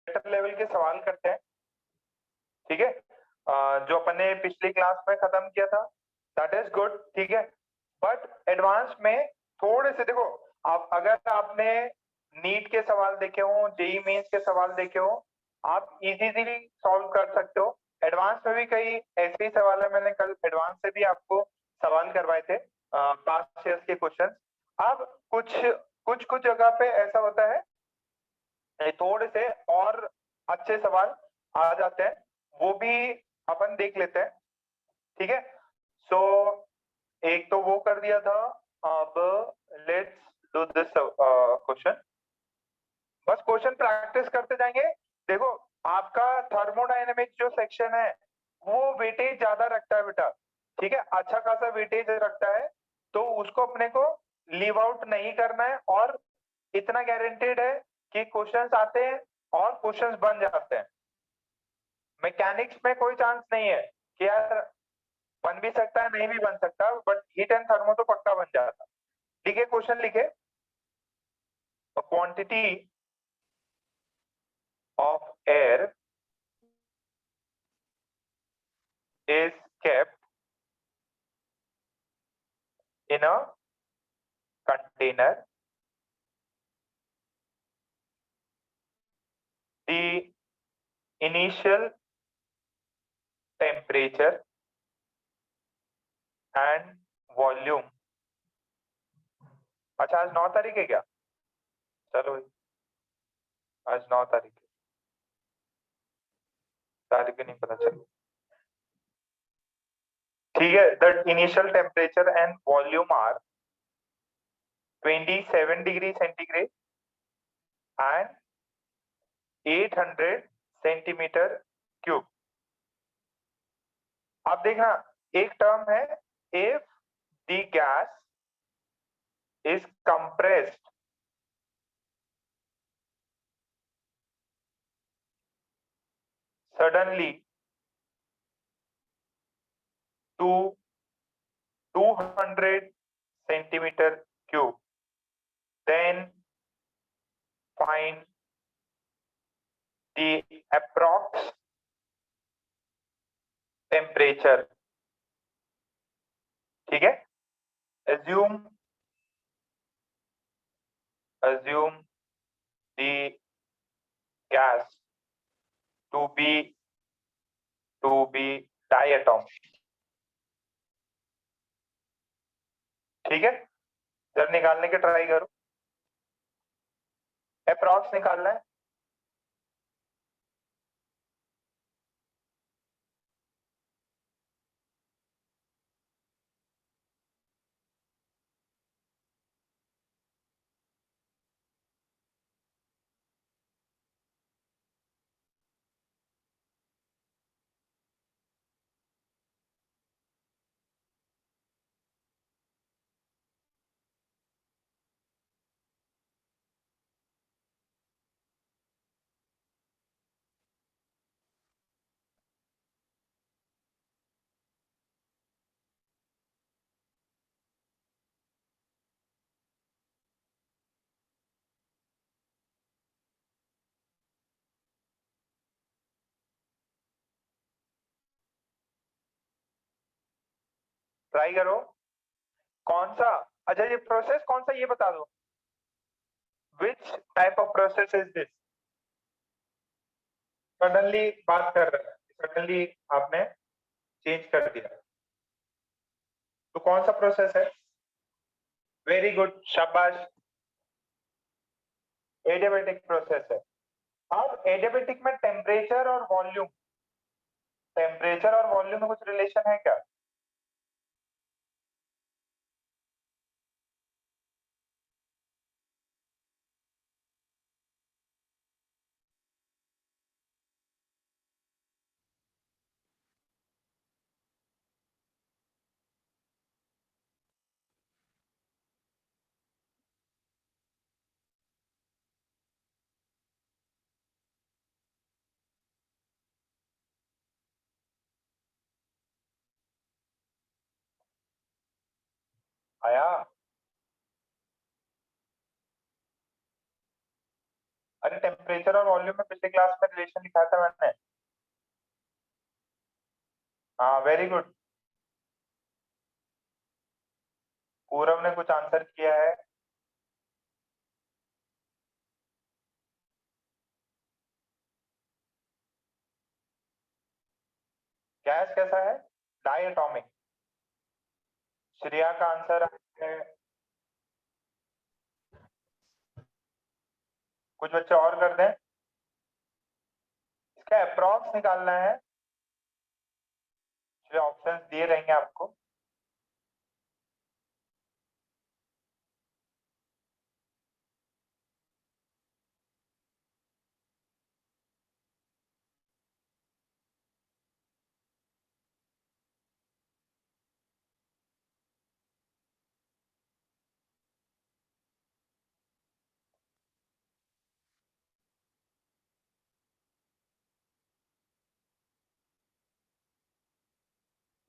Better level के सवाल करते हैं, ठीक है। जो अपन ने पिछली क्लास में खत्म किया था दैट इज गुड, ठीक है। बट एडवांस में थोड़े से देखो, आप अगर आपने नीट के सवाल देखे हो, जेई मेंस के सवाल देखे हो, आप इजीली सॉल्व कर सकते हो। एडवांस में भी कई ऐसे ही सवाल है, मैंने कल एडवांस से भी आपको सवाल करवाए थे पास्ट ईयर्स के क्वेश्चन। अब कुछ कुछ कुछ जगह पे ऐसा होता है थोड़े से और अच्छे सवाल आ जाते हैं, वो भी अपन देख लेते हैं, ठीक है। सो एक तो वो कर दिया था। अब लेट्स डू दिस क्वेश्चन। बस क्वेश्चन प्रैक्टिस करते जाएंगे। देखो, आपका थर्मोडायनेमिक्स जो सेक्शन है वो वेटेज ज्यादा रखता है बेटा, ठीक है, अच्छा खासा वेटेज रखता है, तो उसको अपने को लीव आउट नहीं करना है। और इतना गारंटेड है कि क्वेश्चंस आते हैं और क्वेश्चंस बन जाते हैं। मैकेनिक्स में कोई चांस नहीं है कि यार बन भी सकता है नहीं भी बन सकता, बट हीट एंड थर्मो तो पक्का बन जाता। ठीक है, क्वेश्चन लिखे, quantity of air is kept in a container. The initial temperature and volume. अच्छा, आज 9 तारीख है क्या? चलो, आज 9 तारीख है, तारीख नहीं पता चली। ठीक है, the initial temperature and volume are 27 degree centigrade and 800 centimetre cube. अब देखना, एक टर्म है if the gas is compressed suddenly to 200 centimeter cube, then find the approx temperature। ठीक है, assume the gas to be diatomic। ठीक है, जब निकालने के ट्राई करो, अप्रॉक्स निकालना है। ट्राई करो, कौन सा, अच्छा ये प्रोसेस कौन सा ये बता दो, which type of process is this. Suddenly बात कर रहे हैं, सडनली आपने चेंज कर दिया, तो कौन सा प्रोसेस है? वेरी गुड, शाबाश, एडियाबेटिक प्रोसेस है। अब एडियाबेटिक में टेम्परेचर और वॉल्यूम में कुछ रिलेशन है क्या? आया, अरे टेम्परेचर और वॉल्यूम में पिछले क्लास में रिलेशन लिखा था मैंने। हाँ वेरी गुड। पूरव ने कुछ आंसर किया है। गैस कैसा है? डायटोमिक। श्रेया का आंसर है। कुछ बच्चे और कर दें। इसका अप्रॉक्स निकालना है। ऑप्शंस दिए रहेंगे आपको।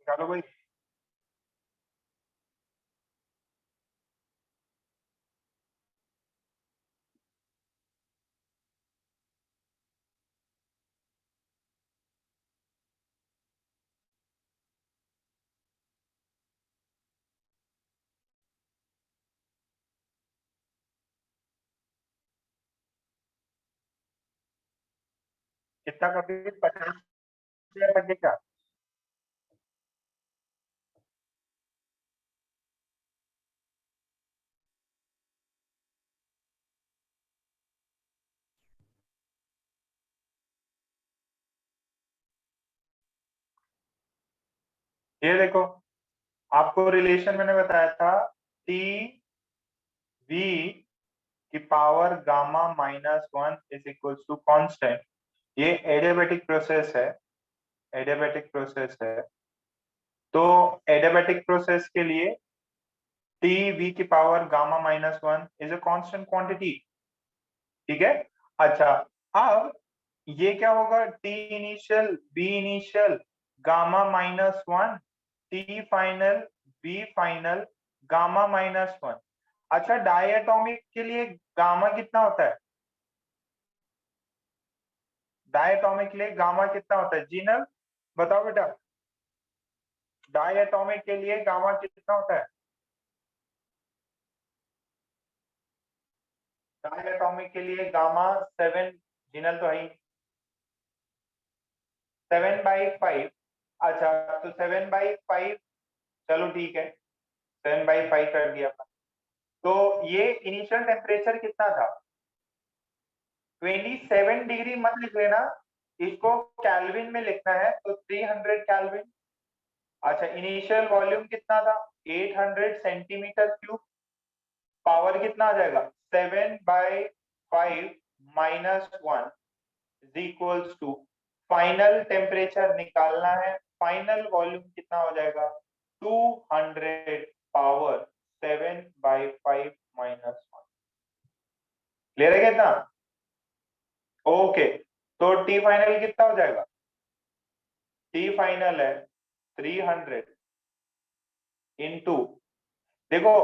निकालो भाई। कितना कभी 50 तक क्या? ये देखो, आपको रिलेशन मैंने बताया था। टी वी की power gamma -1 is equals to constant. ये एडियाबैटिक प्रोसेस है। एडियाबैटिक प्रोसेस है। तो एडियाबैटिक प्रोसेस के लिए टी वी की power gamma -1 is a constant quantity. ठीक है। अच्छा, अब ये क्या होगा? T initial V initial gamma -1 T final V final gamma -1। अच्छा, डायटोमिक के लिए गामा कितना होता है? डायटोमिक के लिए गामा कितना होता है? जीनल बताओ बेटा। डायटोमिक के लिए गामा कितना होता है? डायटोमिक के लिए गामा 7। जीनल तो है ही। 7/5। अच्छा, तो 7/5। चलो ठीक है, 7/5 कर दिया। तो ये इनिशियल टेम्परेचर कितना था? 27 डिग्री मत लिख लेना, इसको कैल्विन में लिखना है, तो 300 कैल्विन। अच्छा, इनिशियल वॉल्यूम कितना था? 800 सेंटीमीटर क्यूब। पावर कितना आ जाएगा? 7/5 - 1 is equals to final temperature निकालना है। फाइनल वॉल्यूम कितना हो जाएगा? 200 पावर 7/5 - 1। क्लियर है कितना? ओके, तो टी फाइनल कितना हो जाएगा? टी फाइनल है 300 इंटू, देखो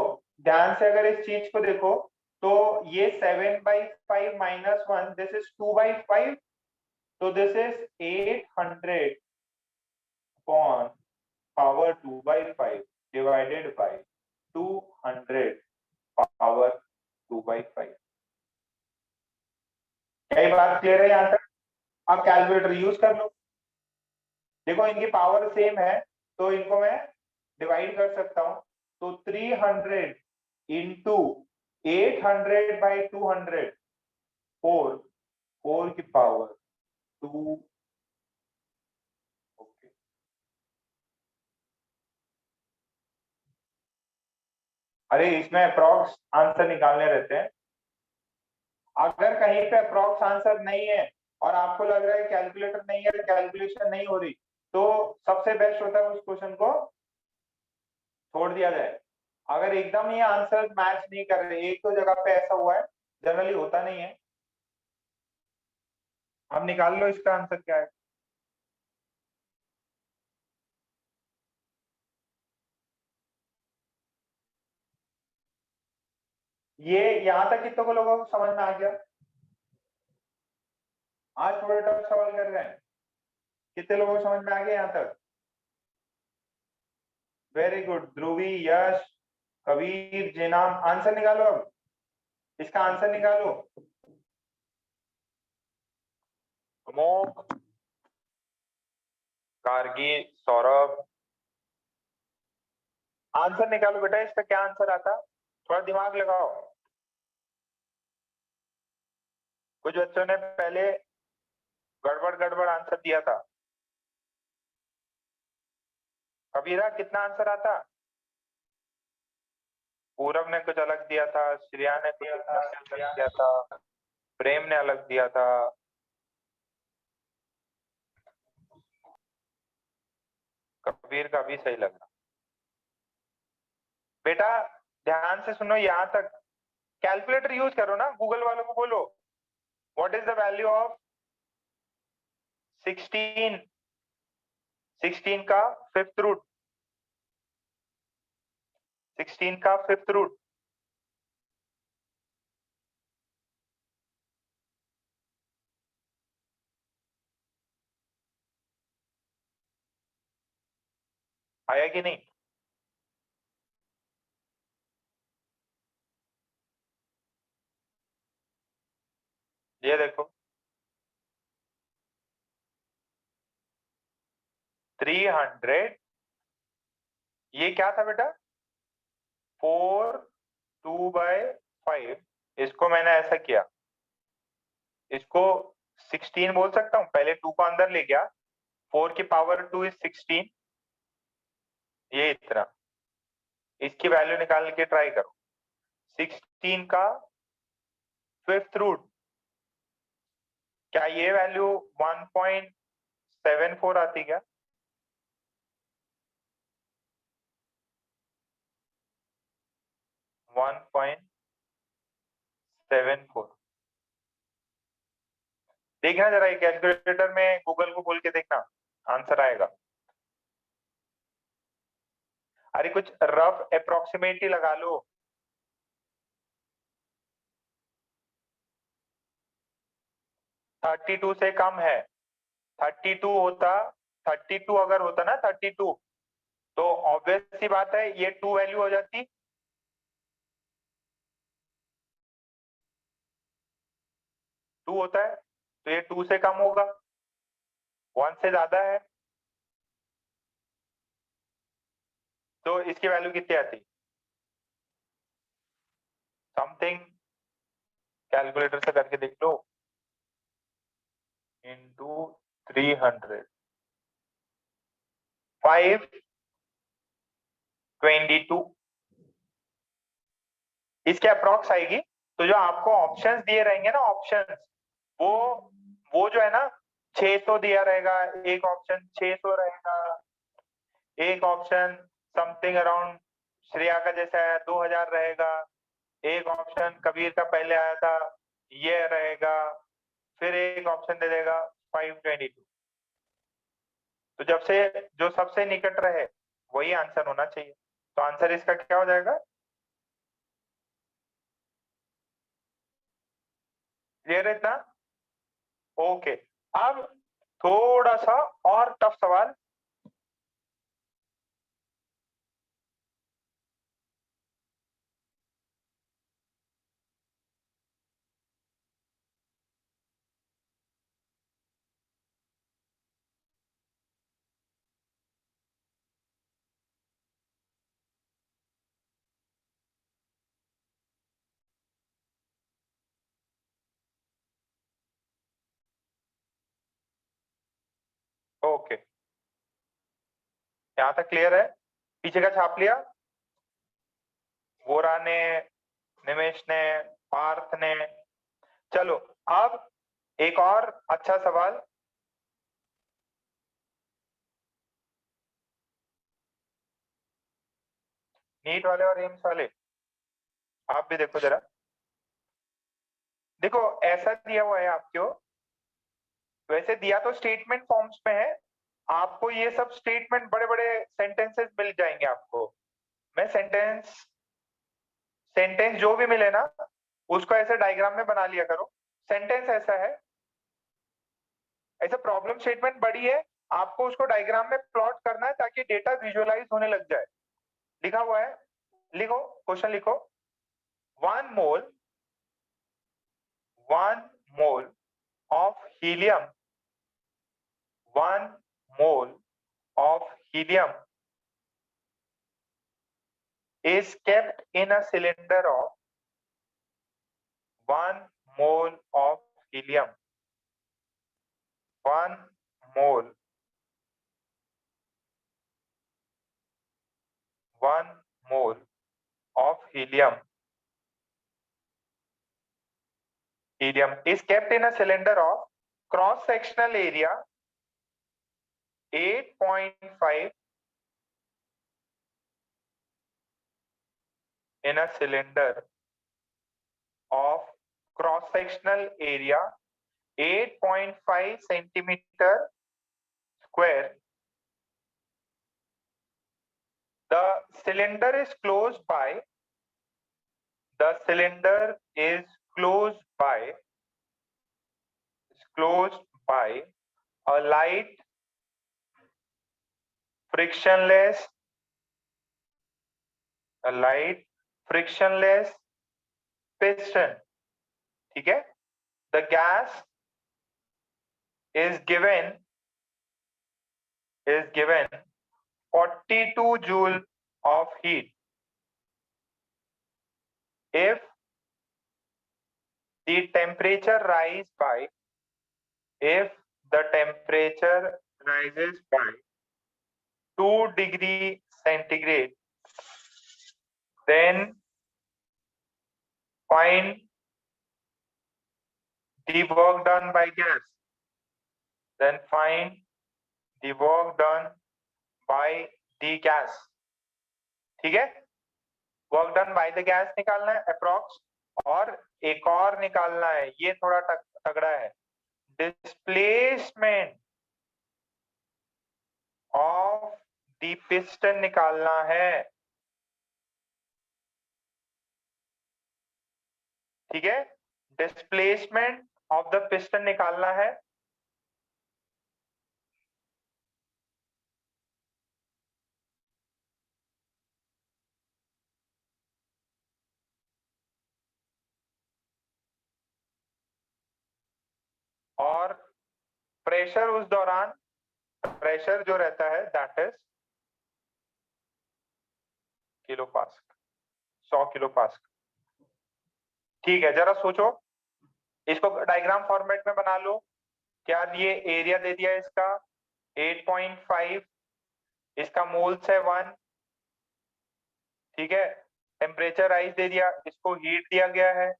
ध्यान से अगर इस चीज को देखो, तो ये 7/5 - 1 दिस इज 2/5, तो this is 800 upon power 2/5 divided by 200 power 2/5। क्या ये बात क्लियर है यहाँ तक? आप कैलकुलेटर यूज कर लो। देखो इनकी पावर सेम है, तो इनको मैं डिवाइड कर सकता हूं। तो 300 इंटू 800/200, 4, 4 की पावर 2। ओके, अरे इसमें अप्रॉक्स आंसर निकालने रहते हैं। अगर कहीं पे अप्रॉक्स आंसर नहीं है और आपको लग रहा है कैलकुलेटर नहीं है, कैलकुलेशन नहीं हो रही, तो सबसे बेस्ट होता है उस क्वेश्चन को छोड़ दिया जाए। अगर एकदम ये आंसर मैच नहीं कर रहे, एक तो जगह पे ऐसा हुआ है, जनरली होता नहीं है। अब निकाल लो इसका आंसर क्या है। ये यहाँ तक कितने को लोगों को समझ में आ गया? आज थोड़े टफ सवाल कर रहे हैं। कितने लोगों को समझ में आ गया यहाँ तक? Very good. Dhruvi, Yash, Kabir, Jenam, answer निकालो। अब इसका आंसर निकालो। अमोक, गार्गी, सौरभ, आंसर निकालो बेटा। इसका क्या आंसर आता? थोड़ा दिमाग लगाओ। कुछ बच्चों ने पहले गड़बड़ गड़बड़ आंसर दिया था। कबीरा, कितना आंसर आता? पूरब ने कुछ अलग दिया था, श्रेया ने कुछ अलग दिया था, प्रेम ने अलग दिया था। कबीर का भी सही लग रहा। बेटा ध्यान से सुनो यहाँ तक। कैलकुलेटर यूज करो ना। गूगल वालों को बोलो what is the value of 16? 16 का फिफ्थ रूट। 16 का फिफ्थ रूट। आया कि नहीं? ये देखो 300। ये क्या था बेटा? 4 2/5। इसको मैंने ऐसा किया, इसको 16 बोल सकता हूँ। पहले 2 को अंदर ले गया। 4 की पावर 2 इज 16। ये इतना। इसकी वैल्यू निकालने की ट्राई करो। 16 का फिफ्थ रूट। क्या ये वैल्यू 1.74 आती क्या? 1.74। देखना जरा, ये कैलकुलेटर में गूगल को बोल के देखना, आंसर आएगा। अरे कुछ रफ अप्रोक्सीमेट ही लगा लो। 32 से कम है। 32 होता, 32 अगर होता ना 32, तो ऑब्वियस सी बात है ये 2 वैल्यू हो जाती। 2 होता है तो ये 2 से कम होगा, 1 से ज्यादा है, तो इसकी वैल्यू कितनी आती? समथिंग कैलकुलेटर से करके देख लो। इंटू 300, 522 इसके अप्रोक्स आएगी। तो जो आपको ऑप्शंस दिए रहेंगे ना, ऑप्शंस, वो वो जो है ना 600 दिया रहेगा, एक ऑप्शन 600 रहेगा, एक ऑप्शन समथिंग अराउंड श्रेया का जैसा है 2000 रहेगा, एक ऑप्शन कबीर का पहले आया था ये रहेगा, फिर एक ऑप्शन दे देगा 522। तो जब से जो सबसे निकट रहे वही आंसर होना चाहिए। तो आंसर इसका क्या हो जाएगा? क्लियर है इतना? ओके। अब थोड़ा सा और टफ सवाल। ओके, यहां तक क्लियर है? पीछे का छाप लिया? वोरा ने, निमेश ने, पार्थ ने। चलो अब एक और अच्छा सवाल। नीट वाले और एम्स वाले आप भी देखो जरा। देखो ऐसा दिया हुआ है आपको, वैसे दिया तो स्टेटमेंट फॉर्म्स में है। आपको ये सब स्टेटमेंट बड़े बड़े सेंटेंसेस मिल जाएंगे आपको। मैं सेंटेंस सेंटेंस जो भी मिले ना उसको ऐसे डायग्राम में बना लिया करो। सेंटेंस ऐसा है, ऐसा प्रॉब्लम स्टेटमेंट बड़ी है, आपको उसको डायग्राम में प्लॉट करना है ताकि डेटा विजुअलाइज होने लग जाए। लिखा हुआ है, लिखो, क्वेश्चन लिखो। 1 मोल of helium, 1 mole of helium is kept in a cylinder of 1 mole of helium. 1 mole, 1 mole of helium is kept in a cylinder of cross-sectional area 8.5 in a cylinder of cross-sectional area 8.5 centimeter square. The cylinder is closed by a light frictionless piston. ठीक है? The gas is given 42 joule of heat. If the temperature rises by 2 degree centigrade, then find the work done by gas. ठीक है? Work done by the gas निकालना है approx, और एक और निकालना है, ये थोड़ा तगड़ा है, डिस्प्लेसमेंट ऑफ द पिस्टन निकालना है। ठीक है? डिस्प्लेसमेंट ऑफ द पिस्टन निकालना है। और प्रेशर उस दौरान, प्रेशर जो रहता है that is kilo pascal, 100 kilo pascal. ठीक है, जरा सोचो, इसको डायग्राम फॉर्मेट में बना लो। क्या ये एरिया दे दिया इसका 8.5, इसका मोल्स है 1, ठीक है? टेम्परेचर राइज दे दिया, इसको हीट दिया गया है,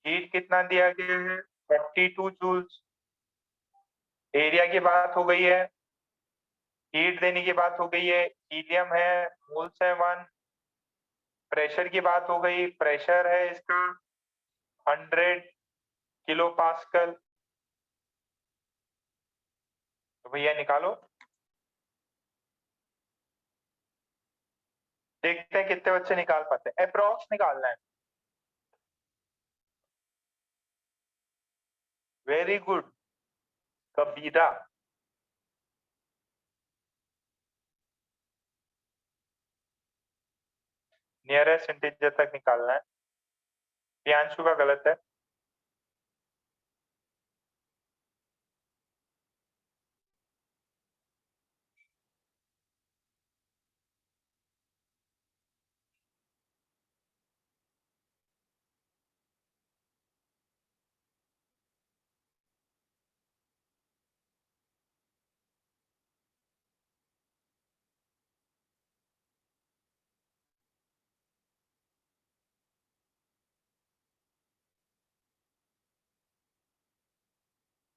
हीट कितना दिया गया है 42 जूल्स। एरिया की बात हो गई है, हीट देने की बात हो गई है, हीलियम है, मोल्स है 1। प्रेशर की बात हो गई, प्रेशर है इसका 100 किलो पास्कल। तो भैया निकालो, देखते हैं कितने बच्चे निकाल पाते हैं। अप्रॉक्स निकालना है। वेरी गुड कबीरा। नियरेस्ट इंटीजर तक निकालना है। प्रियांशु का गलत है।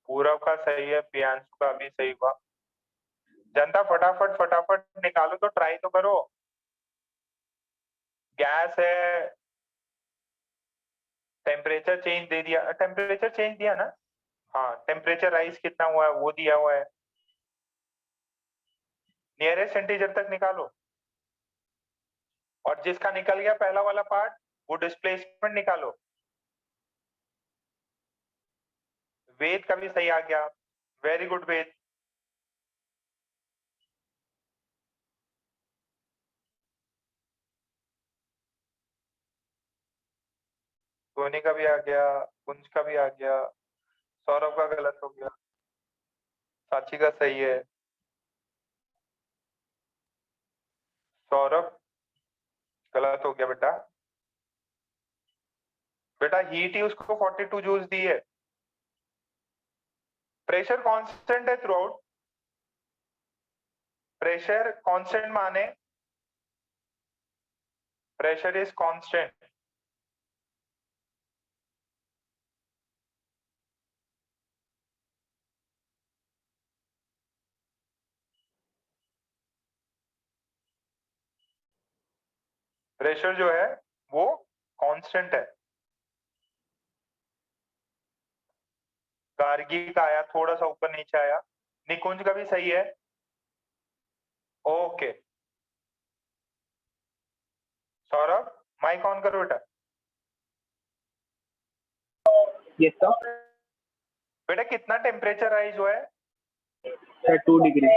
पूरब का सही है, प्रियांशु का भी सही हुआ। जनता फटाफट फटाफट निकालो, तो ट्राई तो करो। गैस है, टेम्परेचर चेंज दे दिया, टेम्परेचर चेंज दिया ना? हाँ, टेम्परेचर राइज कितना हुआ है वो दिया हुआ है। नियरेस्ट इंटीजर तक निकालो, और जिसका निकल गया पहला वाला पार्ट, वो डिस्प्लेसमेंट निकालो। वेद का भी सही आ गया, वेरी गुड वेद। सोनी का भी आ गया, कुंज का भी आ गया, सौरभ का गलत हो गया, साक्षी का सही है। सौरभ गलत हो गया बेटा। बेटा हीट ही उसको 42 जूल्स दी है। प्रेशर कांस्टेंट है थ्रू आउट। प्रेशर कांस्टेंट माने प्रेशर इज कांस्टेंट। प्रेशर जो है वो कांस्टेंट है। गार्गी का आया, थोड़ा सा ऊपर नीचे आया। निकुंज का भी सही है। ओके सौरभ, माइक ऑन करो बेटा। Yes sir. बेटा कितना टेम्परेचर राइज हुआ है? Sir 2 degree.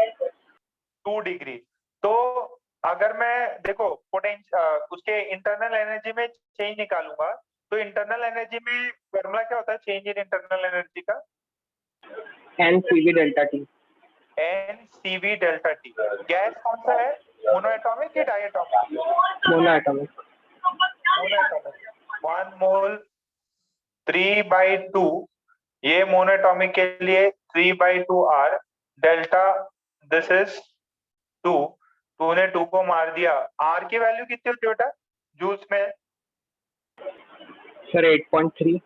2 डिग्री। तो अगर मैं देखो पोटेंशियल उसके इंटरनल एनर्जी में चेंज निकालूंगा, तो इंटरनल एनर्जी में फॉर्मूला क्या होता है चेंज इन इंटरनल एनर्जी का? N C V delta T. N C V delta T. Gas कौन सा है, मोनो एटॉमिक या di atomic? Mono atomic. Mono atomic. 1 mole 3/2, ये मोनो एटॉमिक के लिए 3/2 आर डेल्टा, दिस इज 2। तूने 2 को मार दिया, आर की वैल्यू कितनी होती है बेटा जूल्स में? सर 8.3।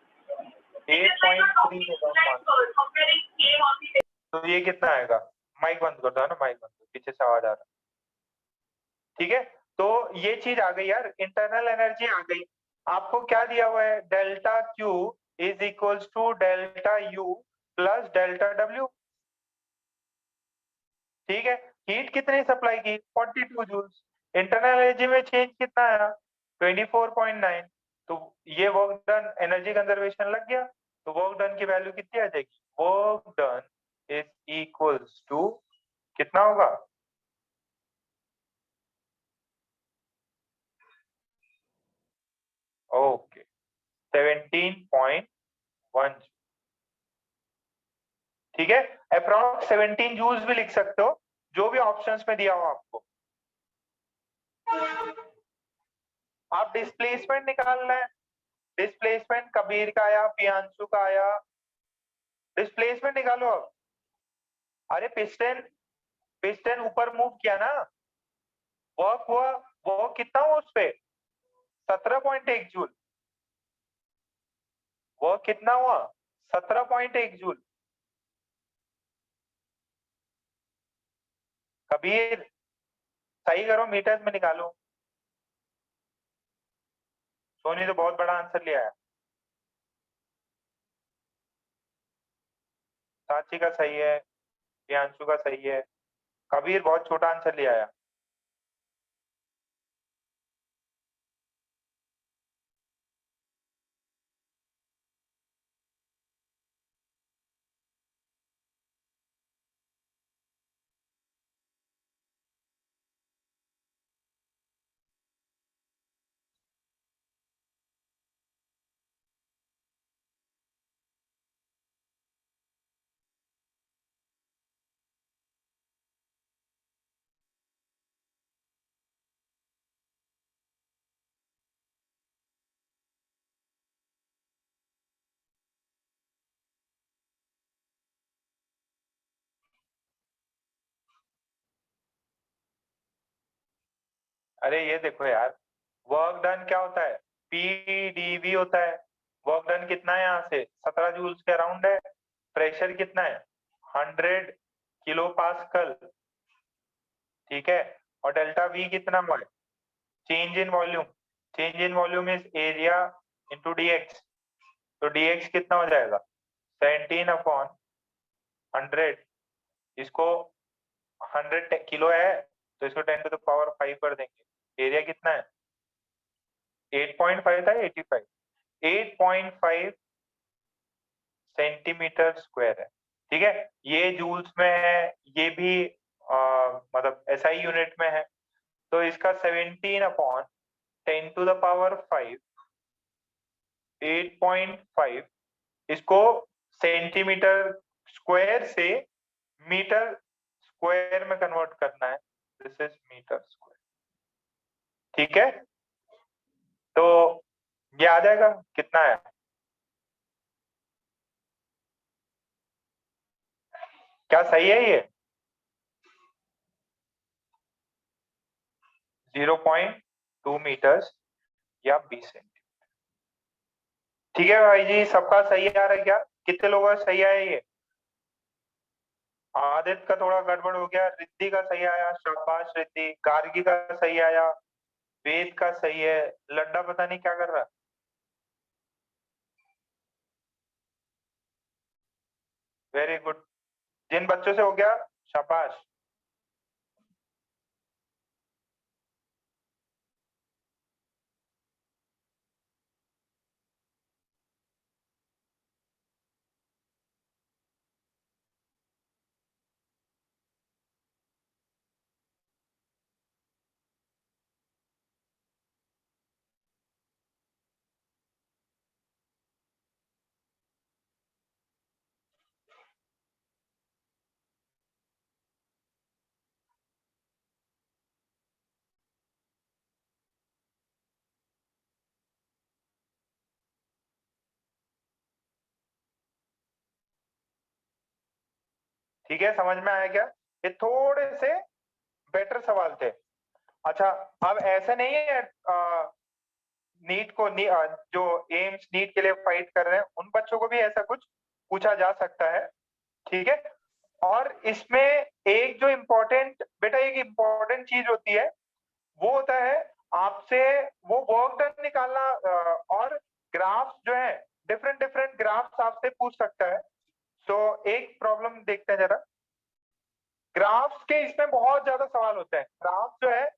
8.3 तो ये कितना आएगा? माइक बंद कर दो ना, माइक बंद, पीछे से आवाज आ रहा है। ठीक है, तो ये चीज आ गई यार, इंटरनल एनर्जी आ गई। आपको क्या दिया हुआ है? Delta Q is equals to delta U plus delta W. ठीक है, हीट कितनी सप्लाई की? 42 जूल्स। इंटरनल एनर्जी में चेंज कितना आया? 24.9। तो ये वर्क डन, एनर्जी कंजर्वेशन लग गया, तो वर्क डन की वैल्यू कितनी आ जाएगी? Work done is equals to कितना होगा? ओके 17.1। ठीक है, अप्रॉक्स 17 जूल्स भी लिख सकते हो, जो भी ऑप्शंस में दिया हो आपको। आप डिस्प्लेसमेंट निकालना है। डिस्प्लेसमेंट कबीर का आया, पियांशु का आया। डिस्प्लेसमेंट निकालो अब। अरे पिस्टन, पिस्टन ऊपर मूव किया ना, वर्क हुआ। वर्क कितना हुआ उस पे? 17.1 जूल। वर्क कितना हुआ? 17.1 जूल। कबीर सही करो, मीटर्स में निकालो। सोनी तो बहुत बड़ा आंसर लिया है। साक्षी का सही है, प्रियांशु का सही है, कबीर बहुत छोटा आंसर लिया है। अरे ये देखो यार, वर्क डन क्या होता है? पीडीवी होता है। वर्क डन कितना है? यहाँ से 17 जूल्स के अराउंड है। प्रेशर कितना है? 100 किलो पास्कल। ठीक है, और डेल्टा वी कितना हुआ है? Change in volume. Change in volume is area into DX. तो डीएक्स कितना हो जाएगा? 17/100। इसको 100 किलो है, तो इसको 10⁵ कर देंगे। एरिया कितना है? 8.5 था, 85। 8.5 सेंटीमीटर स्क्वायर है। ठीक है, ये जूल्स में है, ये भी मतलब SI यूनिट में है। तो इसका 17/10⁵, 8.5, इसको सेंटीमीटर स्क्वायर से मीटर स्क्वायर में कन्वर्ट करना है। This is metre square. ठीक है, तो ये आ जाएगा, कितना है? क्या सही है ये? 0.2 मीटर्स या 20 सेंटीमीटर। ठीक है भाई जी, सबका सही आ रहा है क्या? कितने लोगों का सही आया ये? आदित्य का थोड़ा गड़बड़ हो गया, रिद्धि का सही आया, शाबाश रिद्धि। गार्गी का सही आया, वेद का सही है, लड्डा पता नहीं क्या कर रहा है। वेरी गुड, जिन बच्चों से हो गया शाबाश। ठीक है, समझ में आया क्या? ये थोड़े से बेटर सवाल थे। अच्छा, अब ऐसा नहीं है नीट को जो एम्स नीट के लिए फाइट कर रहे हैं उन बच्चों को भी ऐसा कुछ पूछा जा सकता है। ठीक है, और इसमें एक जो इम्पोर्टेंट बेटा, एक इम्पोर्टेंट चीज होती है, वो होता है आपसे वो वर्क डन निकालना, और ग्राफ्स जो है, डिफरेंट डिफरेंट ग्राफ्स आपसे पूछ सकता है। तो एक प्रॉब्लम देखते हैं जरा। ग्राफ्स के इसमें बहुत ज्यादा सवाल होते हैं, ग्राफ जो है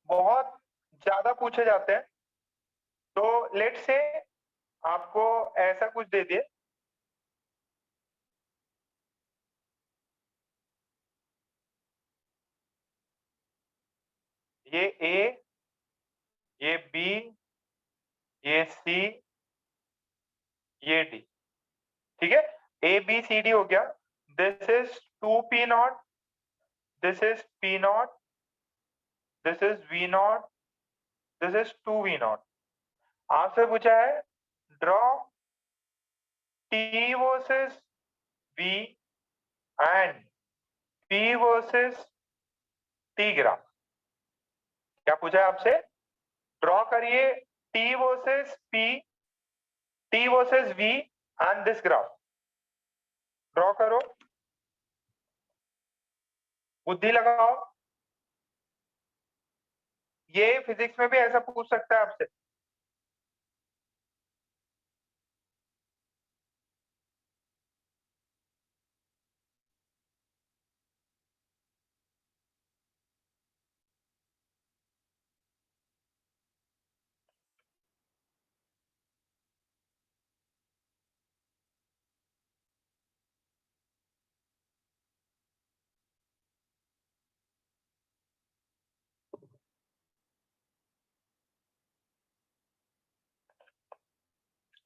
बहुत ज्यादा पूछे जाते हैं। तो लेट से आपको ऐसा कुछ दे दिए, ये ए, ये बी, ये सी, ये डी। ठीक है, ABCD हो गया। This is 2P0, this is P0, this is V0, this is 2V0। आपसे पूछा है draw T versus V and P versus T graph. क्या पूछा है आपसे? ड्रॉ करिए T versus P, T versus V and this graph. Draw करो, बुद्धि लगाओ। ये फिजिक्स में भी ऐसा पूछ सकता है आपसे।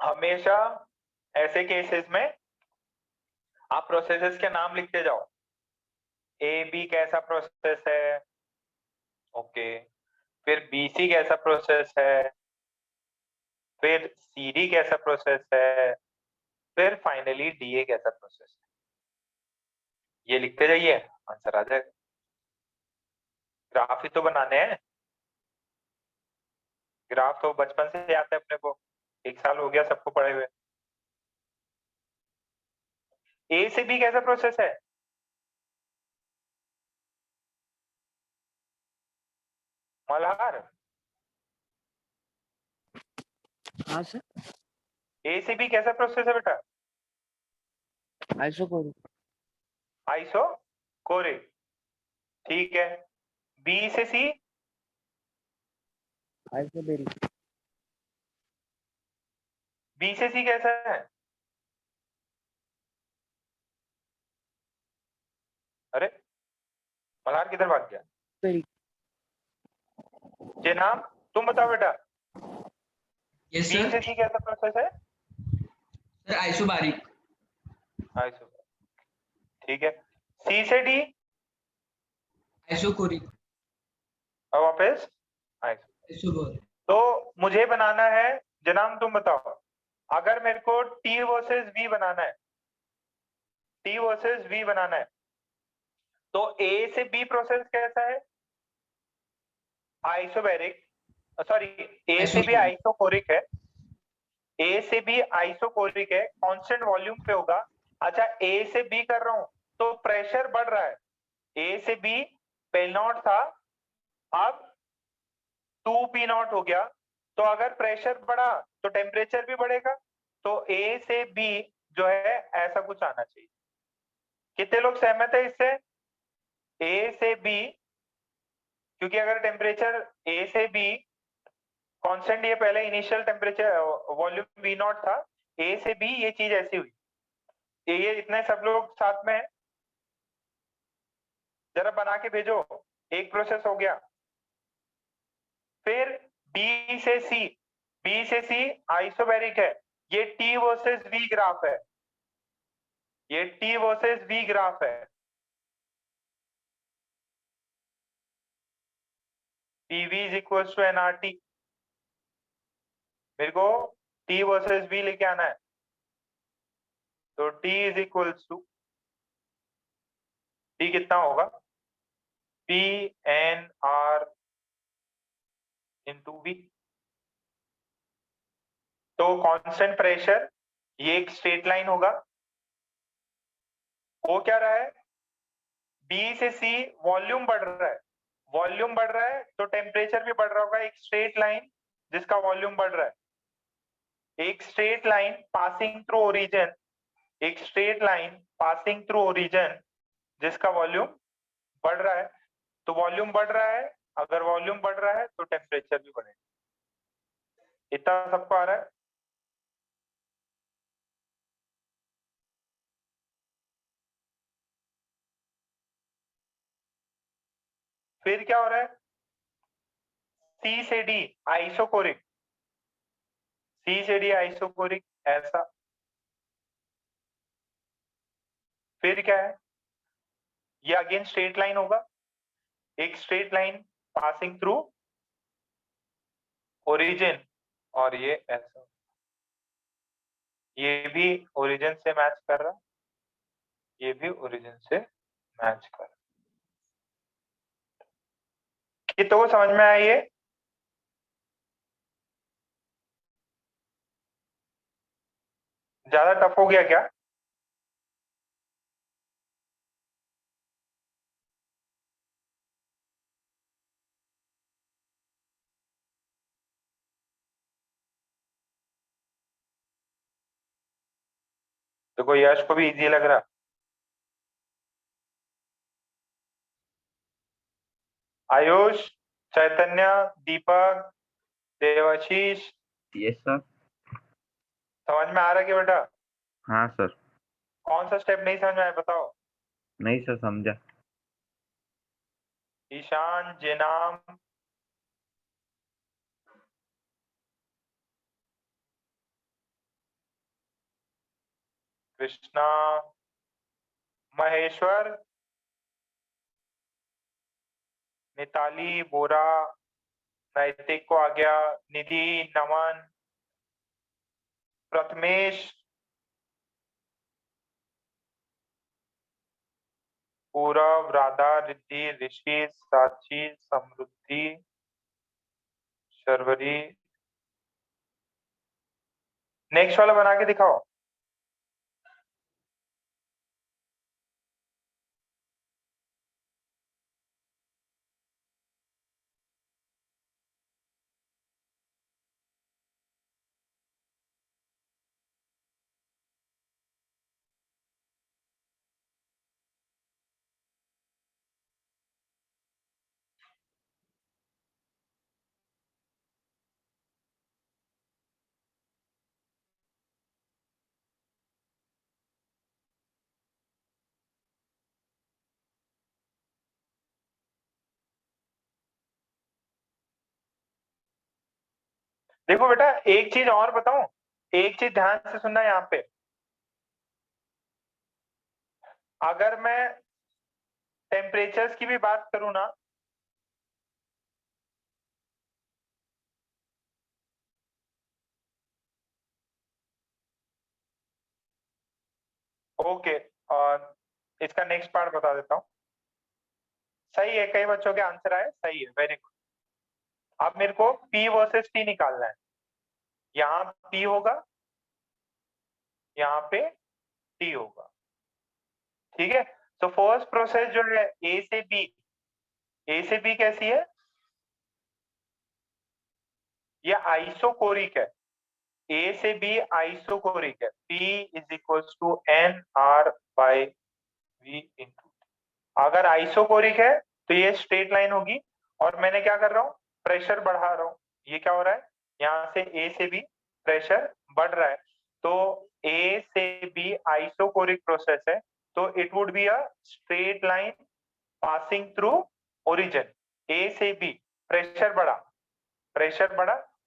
हमेशा ऐसे केसेस में आप प्रोसेसेस के नाम लिखते जाओ। AB कैसा प्रोसेस है, ओके, फिर BC कैसा प्रोसेस है, फिर CD कैसा प्रोसेस है, फिर फाइनली DA कैसा प्रोसेस है। ये लिखते जाइए, आंसर आ जाएगा। ग्राफ ही तो बनाने हैं, ग्राफ तो बचपन से आता है अपने को, 1 साल हो गया सबको पढ़े हुए। A से B कैसा प्रोसेस है? मल्हार, हाँ सर। A से B कैसा प्रोसेस है बेटा? आइसोकोरिक। आइसो कोरिक। ठीक है, B से C? आइसोबेरिक। B से C कैसा है? अरे मल्हार किधर भाग गया? Very. ये नाम तुम बताओ बेटा, यस बी से सर। सी कैसा प्रोसेस है? Sir isobaric. आइसो, ठीक है। सी से डी आइसोकोरिक। और वापस आइसो। आइसोबोर। तो मुझे बनाना है, जनाब तुम बताओ, अगर मेरे को टी वर्सेस वी बनाना है, टी वर्सेस वी बनाना है, तो ए से बी प्रोसेस कैसा है? आइसोबैरिक, सॉरी, ए से बी आइसोकोरिक है, ए से बी आइसोकोरिक है, कांस्टेंट वॉल्यूम पे होगा। अच्छा, ए से बी कर रहा हूं तो प्रेशर बढ़ रहा है, ए से बी पेल नॉट था, अब 2p0 हो गया। तो अगर प्रेशर बढ़ा तो टेम्परेचर भी बढ़ेगा, तो ए से बी जो है ऐसा कुछ आना चाहिए। कितने लोग सहमत है इससे? ए से बी, क्योंकि अगर टेम्परेचर ए से बी कांस्टेंट, ये पहले initial temperature volume we naught था, ए से बी ये चीज ऐसी हुई। ये इतने सब लोग साथ में हैं? जरा बना के भेजो, एक प्रोसेस हो गया। फिर बी से सी, बी से सी आइसोबैरिक है, ये टी वर्सेस वी ग्राफ है, ये टी वर्सेस वी ग्राफ है। PV is equal to NRT, मेरे को टी वर्सेस वी लेके आना है, तो T is equal to, T कितना होगा? P N R into V. तो कांस्टेंट प्रेशर, ये एक स्ट्रेट लाइन होगा, वो क्या रहा है? बी से सी वॉल्यूम बढ़ रहा है, वॉल्यूम बढ़ रहा है तो टेम्परेचर भी बढ़ रहा होगा, एक स्ट्रेट लाइन जिसका वॉल्यूम बढ़ रहा है, एक straight line passing through origin, एक straight line passing through origin जिसका वॉल्यूम बढ़ रहा है। तो वॉल्यूम बढ़ रहा है, अगर वॉल्यूम बढ़ रहा है तो टेम्परेचर भी बढ़ेगा। इतना सबको आ रहा है? फिर क्या हो रहा है? सी से डी आइसोकोरिक, सी से डी आइसोकोरिक ऐसा। फिर क्या है? ये अगेन स्ट्रेट लाइन होगा, एक straight line passing through origin, और ये ऐसा, ये भी ओरिजिन से मैच कर रहा, ये भी ओरिजिन से मैच कर रहा। कि तो समझ में आया ये? ज्यादा टफ हो गया क्या? तो कोई यश को भी इजी लग रहा? आयुष, चैतन्य, दीपक, देवाशीष, यस सर। समझ में आ रहा है कि बेटा? हाँ सर। कौन सा स्टेप नहीं समझ में आया बताओ? नहीं सर, समझा। ईशान, जेनाम, कृष्णा, महेश्वर, मिताली, बोरा, नैतिक को आ गया, निधि, नमन, प्रथमेश, पूरव, राधा, रिद्धि, ऋषि, साक्षी, समृद्धि, शर्वरी। नेक्स्ट वाला बना के दिखाओ। देखो बेटा एक चीज और बताऊं, एक चीज ध्यान से सुनना यहाँ पे। अगर मैं टेम्परेचर्स की भी बात करूं ना, ओके, और इसका नेक्स्ट पार्ट बता देता हूँ। सही है, कई बच्चों के आंसर आए, सही है, वेरी गुड। अब मेरे को P वर्सेस T निकालना है। यहाँ P होगा, यहाँ पे T होगा, ठीक है। तो फर्स्ट प्रोसेस जो है A से B कैसी है? ये आइसोकोरिक है। A से B आइसोकोरिक है। P is equals to NR/V into. अगर आइसोकोरिक है तो ये स्ट्रेट लाइन होगी, और मैंने क्या कर रहा हूँ, प्रेशर बढ़ा रहा हूँ। ये क्या हो रहा है, यहाँ से A से B प्रेशर बढ़ रहा है, तो A से B आइसोकोरिक प्रोसेस है, तो it would be a straight line passing through origin. A से B प्रेशर बढ़ा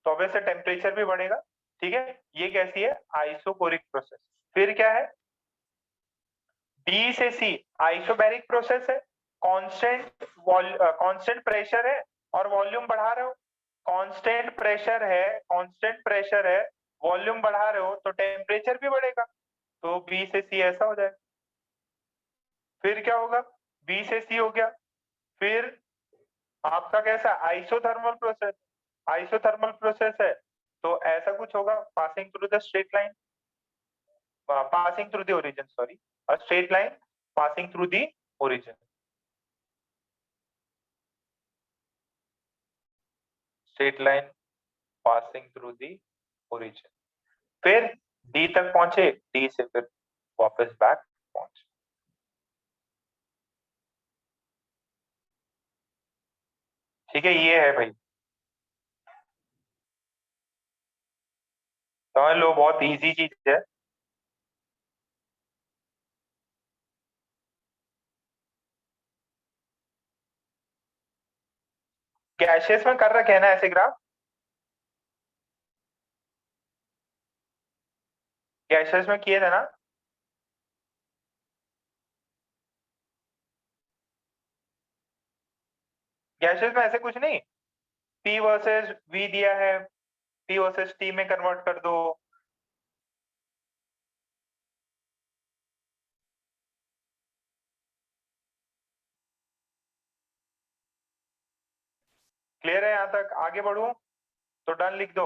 तो ऑब्वियसली टेम्परेचर भी बढ़ेगा, ठीक है। ये कैसी है, आइसोकोरिक प्रोसेस। फिर क्या है, B से C आइसोबैरिक प्रोसेस है। कांस्टेंट प्रेशर है और वॉल्यूम बढ़ा रहे हो। कांस्टेंट प्रेशर है, वॉल्यूम बढ़ा रहे हो, तो टेम्परेचर भी बढ़ेगा, तो B से C ऐसा हो जाएगा। फिर क्या होगा, B से C हो गया। फिर आपका कैसा आइसोथर्मल प्रोसेस है, तो ऐसा कुछ होगा, passing through the straight line, passing through the origin, sorry, a straight line passing through the origin, straight line passing through the origin। फिर D तक पहुंचे, D से फिर वापस बैक पहुंचे। ठीक है, ये है भाई, समझ लो, बहुत इजी चीज है। गैसेस में कर रखे है ना ऐसे ग्राफ, गैसेस में किए थे ना। गैसेस में ऐसे कुछ नहीं, P वर्सेस V दिया है, P वर्सेस T में कन्वर्ट कर दो। क्लियर है यहाँ तक? आगे बढ़ू तो डन लिख दो।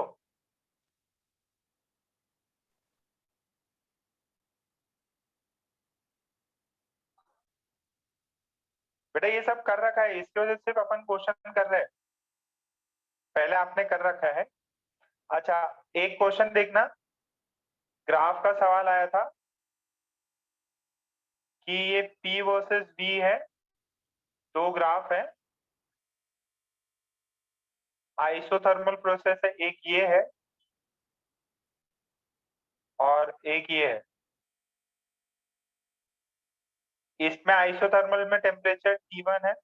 बेटा ये सब कर रखा है, इसकी वजह से सिर्फ अपन क्वेश्चन कर रहे हैं, पहले आपने कर रखा है। अच्छा, एक क्वेश्चन देखना, ग्राफ का सवाल आया था कि ये P वर्सेस V है, दो ग्राफ है, आइसोथर्मल प्रोसेस है, एक ये है और एक ये है। इसमें आइसोथर्मल में टेम्परेचर T1 है,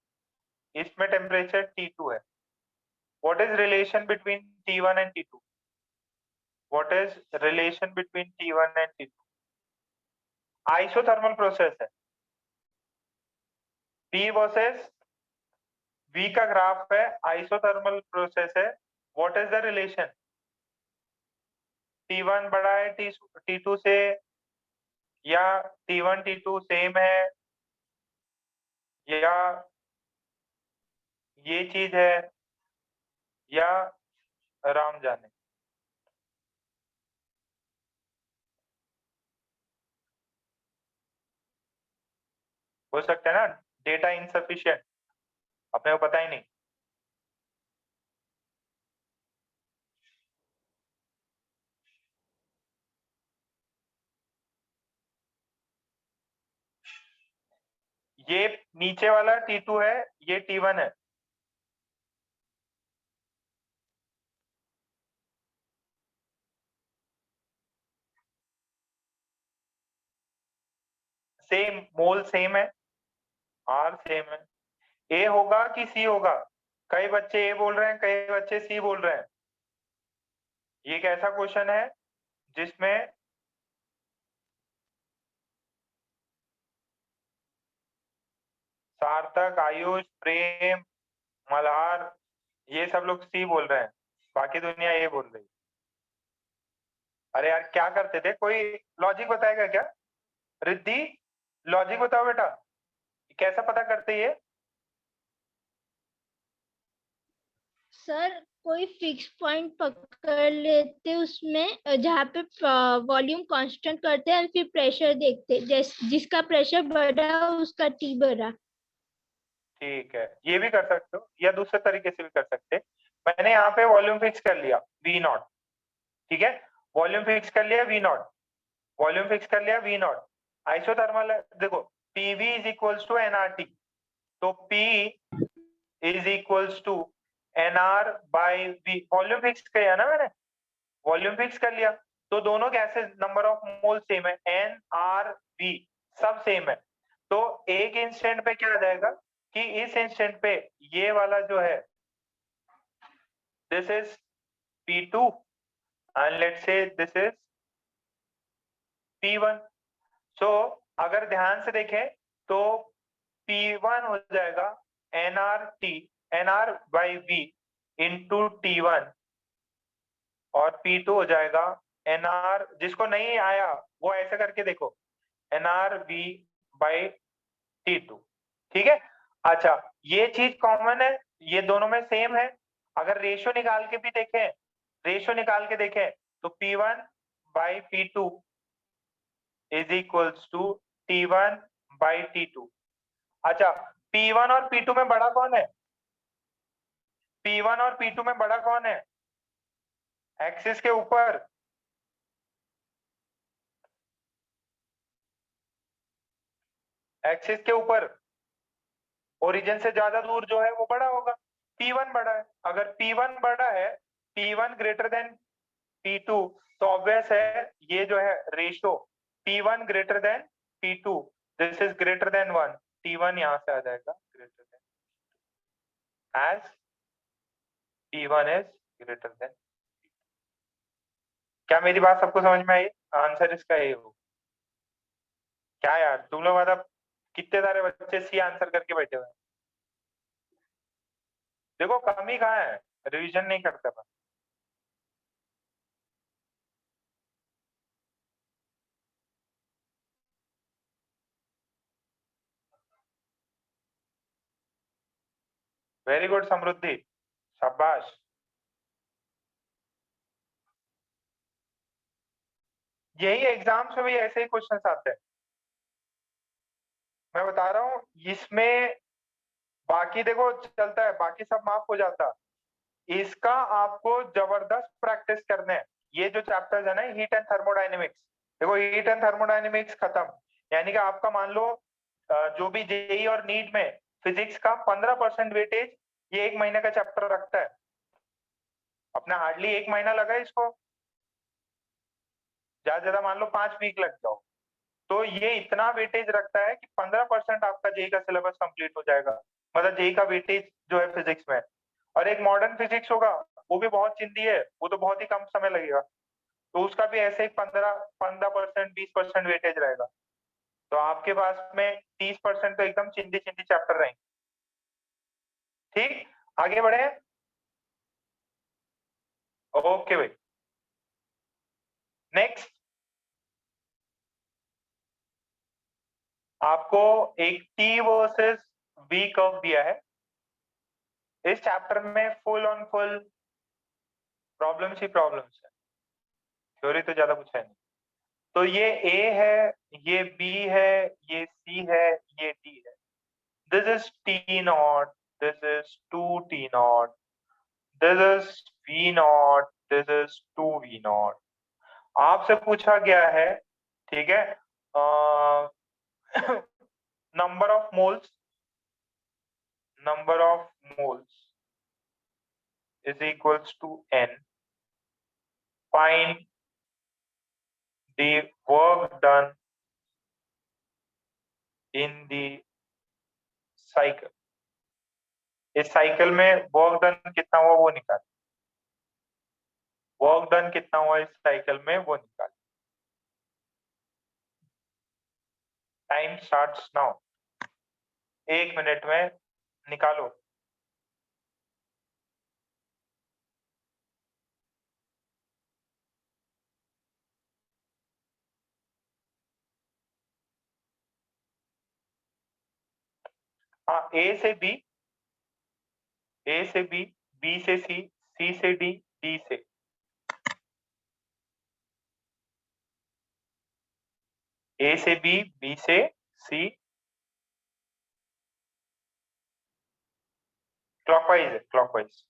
इसमें टेम्परेचर T2 है। What is relation between T1 and T2? What is relation between T1 and T2? Isothermal process है, P वर्सेस V का ग्राफ है, आइसोथर्मल प्रोसेस है। What is the relation? T1 बड़ा है T2 से, या T1 T2 सेम है, या ये चीज है, या राम जाने। हो सकता है ना डेटा इनसफिशिएंट, अपने को पता ही नहीं। ये नीचे वाला T2 है, ये T1 है। सेम मोल सेम है, R सेम है। A होगा कि C होगा? कई बच्चे A बोल रहे हैं, कई बच्चे C बोल रहे हैं। ये एक ऐसा क्वेश्चन है जिसमें सार्थक, आयुष, प्रेम, मल्हार ये सब लोग सी बोल रहे हैं, बाकी दुनिया ये बोल रही है। अरे यार क्या करते थे, कोई लॉजिक बताएगा क्या? रिद्धि लॉजिक बताओ बेटा, कैसा पता करते ये? सर कोई फिक्स पॉइंट पकड़ लेते उसमें जहाँ पे वॉल्यूम कांस्टेंट करते हैं, फिर प्रेशर देखते, जिसका प्रेशर बढ़ा उसका टी बढ़ा। ठीक है, ये भी कर सकते हो या दूसरे तरीके से भी कर सकते। मैंने यहाँ पे वॉल्यूम फिक्स कर लिया वी नॉट, ठीक है, वॉल्यूम फिक्स कर लिया वी नॉट, वॉल्यूम फिक्स कर लिया वी नॉट। आइसोथर्मल देखो, PV is equals to NRT, तो P is equals to NR by V, volume fix किया ना मैंने, वॉल्यूम फिक्स कर लिया, तो दोनों gases number of mole same है, एन आर वी सब सेम है। तो एक इंस्टेंट पे क्या आ जाएगा कि इस इंस्टेंट पे ये वाला जो है this is P2 and let's say this is P1. so अगर ध्यान से देखें तो P1 हो जाएगा NR by V into T1 और P2 हो जाएगा NR, जिसको नहीं आया वो ऐसे करके देखो, NRV by T2, ठीक है। अच्छा ये चीज कॉमन है, ये दोनों में सेम है। अगर रेशियो निकाल के भी देखें, रेशियो निकाल के देखें तो P1 by P2 is equals to T1 by T2। अच्छा P1 और P2 में बड़ा कौन है? P1 और P2 में बड़ा कौन है? एक्सिस के ऊपर, एक्सिस के ऊपर ओरिजिन से ज्यादा दूर जो है वो बड़ा होगा, P1 बड़ा है। अगर P1 बड़ा है, P1 ग्रेटर देन P2, तो ऑब्वियस है ये जो है ratio P1 greater than P2, this is greater than 1, T1 यहां से आ जाएगा greater than, as P1 is greater than. क्या मेरी बात सबको समझ में आई? आंसर इसका ये हो। क्या यार तुम लोग मतलब कितने सारे बच्चे सी आंसर करके बैठे हुए हैं, देखो कमी कहाँ है, रिवीजन नहीं करते बस। वेरी गुड समृद्धि, शाबाश। यही एग्जाम्स में भी ऐसे ही क्वेश्चंस आते हैं, मैं बता रहा हूँ। इसमें बाकी देखो चलता है, बाकी सब माफ हो जाता, इसका आपको जबरदस्त प्रैक्टिस करने हैं। ये जो चैप्टर्स है ना हीट एंड थर्मोडायनेमिक्स, देखो हीट एंड थर्मोडायनेमिक्स खत्म, यानी कि आपका मान लो जो भी जेई और नीट में फिजिक्स का 15% वेटेज ये 1 महीने का चैप्टर रखता है, अपना हार्डली 1 महीना लगा इसको, ज्यादा मान लो 5 वीक लग जाओ, तो ये इतना वेटेज रखता है कि 15% आपका जेई का सिलेबस कंप्लीट हो जाएगा, मतलब जेई का वेटेज जो है फिजिक्स में। और एक मॉडर्न फिजिक्स होगा वो भी बहुत चिंदी है, वो तो बहुत ही कम समय लगेगा, तो उसका भी ऐसे ही 15% 20% वेटेज रहेगा, तो आपके पास में 30% तो एकदम चिंदी चिंदी चैप्टर रहेंगे। ठीक, आगे बढ़े, ओके भाई। नेक्स्ट आपको एक टी वर्सेस वी कर्व दिया है, इस चैप्टर में full on full problems he problems है, थ्योरी तो ज्यादा कुछ है नहीं। तो ये ए है, ये बी है, ये सी है, ये डी है, this is T not, this is 2t not, this is v not, this is 2v not. आपसे पूछा गया है, ठीक है, number of moles, number of moles is equals to n, find the work done in the cycle, इस cycle में work done कितना हुआ वो निकाल। वर्क डन कितना हुआ इस साइकिल में वो निकाल। Time starts now. 1 मिनट में निकालो। हाँ, ए से बी, ए से बी, बी से सी से डी से। ए से बी से सी, क्लॉकवाइज है, क्लॉकवाइज।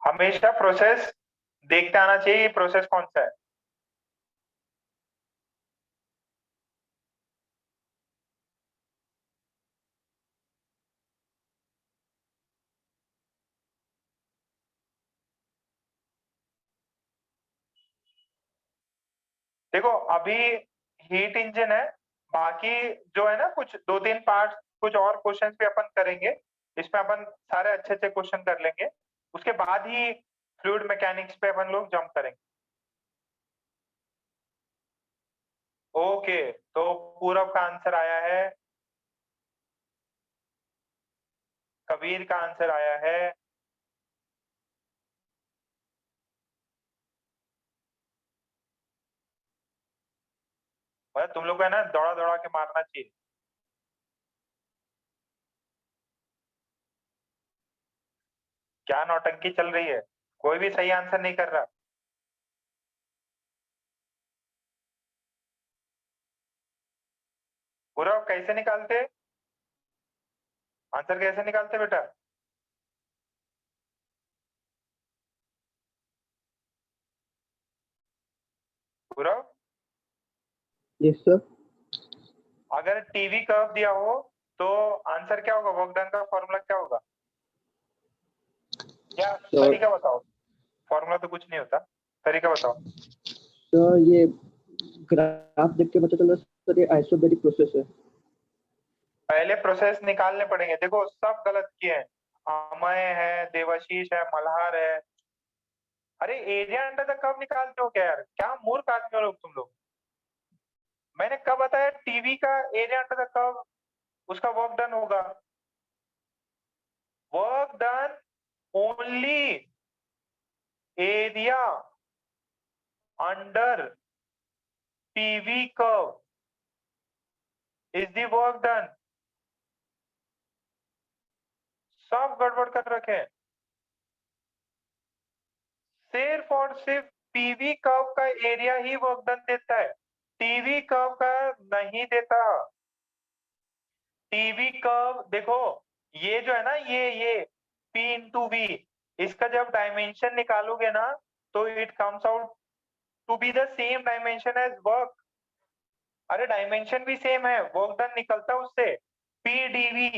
हमेशा प्रोसेस देखते आना चाहिए ये प्रोसेस कौन सा है। देखो अभी हीट इंजन है, बाकी जो है ना कुछ 2-3 पार्ट, कुछ और क्वेश्चंस भी अपन करेंगे, इसमें अपन सारे अच्छे अच्छे क्वेश्चन कर लेंगे, उसके बाद ही फ्लूइड मैकेनिक्स पे अपन लोग जंप करेंगे। ओके, तो पूरब का आंसर आया है, कबीर का आंसर आया है, मतलब तुम लोग को है ना दौड़ा दौड़ा के मारना चाहिए। क्या नौटंकी चल रही है, कोई भी सही आंसर नहीं कर रहा। पूरब कैसे निकालते, आंसर कैसे निकालते बेटा? पूरब, यस सर। अगर टीवी कर्व दिया हो तो आंसर क्या होगा, वर्क डन का फॉर्मूला क्या होगा? क्या तरीका बताओ, फॉर्मूला तो कुछ नहीं होता, तरीका बताओ। तो ये ग्राफ देख के पता चला सर ये आइसोबैरिक प्रोसेस है। पहले प्रोसेस निकालने पड़ेंगे। देखो सब गलत किए हैं, अमय है, देवाशीष है, मल्हार है। अरे एरिया अंडर द कर्व निकालते हो क्या यार, क्या मूर्ख आदमी हो लोग तुम लोग। मैंने कब बताया टीवी का एरिया अंडर द कर्व उसका वर्क डन होगा? Work done only area under PV curve is the work done. सब गड़बड़ कर रखे हैं, सिर्फ और सिर्फ पीवी कर्व का एरिया ही वर्क डन देता है, टीवी कर्व का नहीं देता। टीवी कर्व देखो, ये जो है ना ये P इंटू वी, इसका जब डायमेंशन निकालोगे ना तो it comes out to be the same dimension as work. अरे डायमेंशन भी सेम है, वर्क डन निकलता उससे, पी डीवी।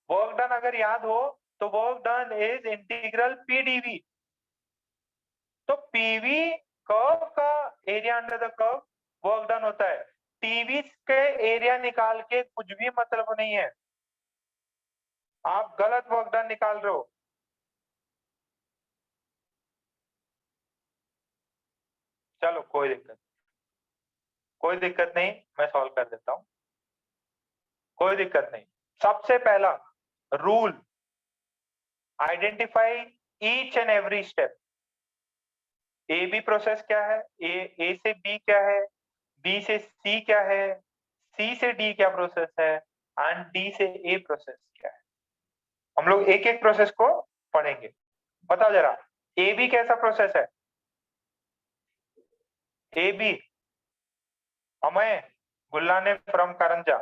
वर्क डन अगर याद हो तो work done is integral P DV. तो पीवी कर्व का area under the curve work done होता है, टीवी के एरिया निकाल के कुछ भी मतलब नहीं है, आप गलत वर्क डन निकाल रहे हो। चलो कोई दिक्कत नहीं, मैं सॉल्व कर देता हूं, कोई दिक्कत नहीं। सबसे पहला rule, identify each and every step. A B process क्या है, ए से बी क्या है, बी से सी क्या है, सी से डी क्या प्रोसेस है, एंड डी से ए प्रोसेस क्या है। हम लोग एक एक प्रोसेस को पढ़ेंगे। बताओ जरा, ए बी कैसा प्रोसेस है? A B, Amay, Gulhane from Karanja.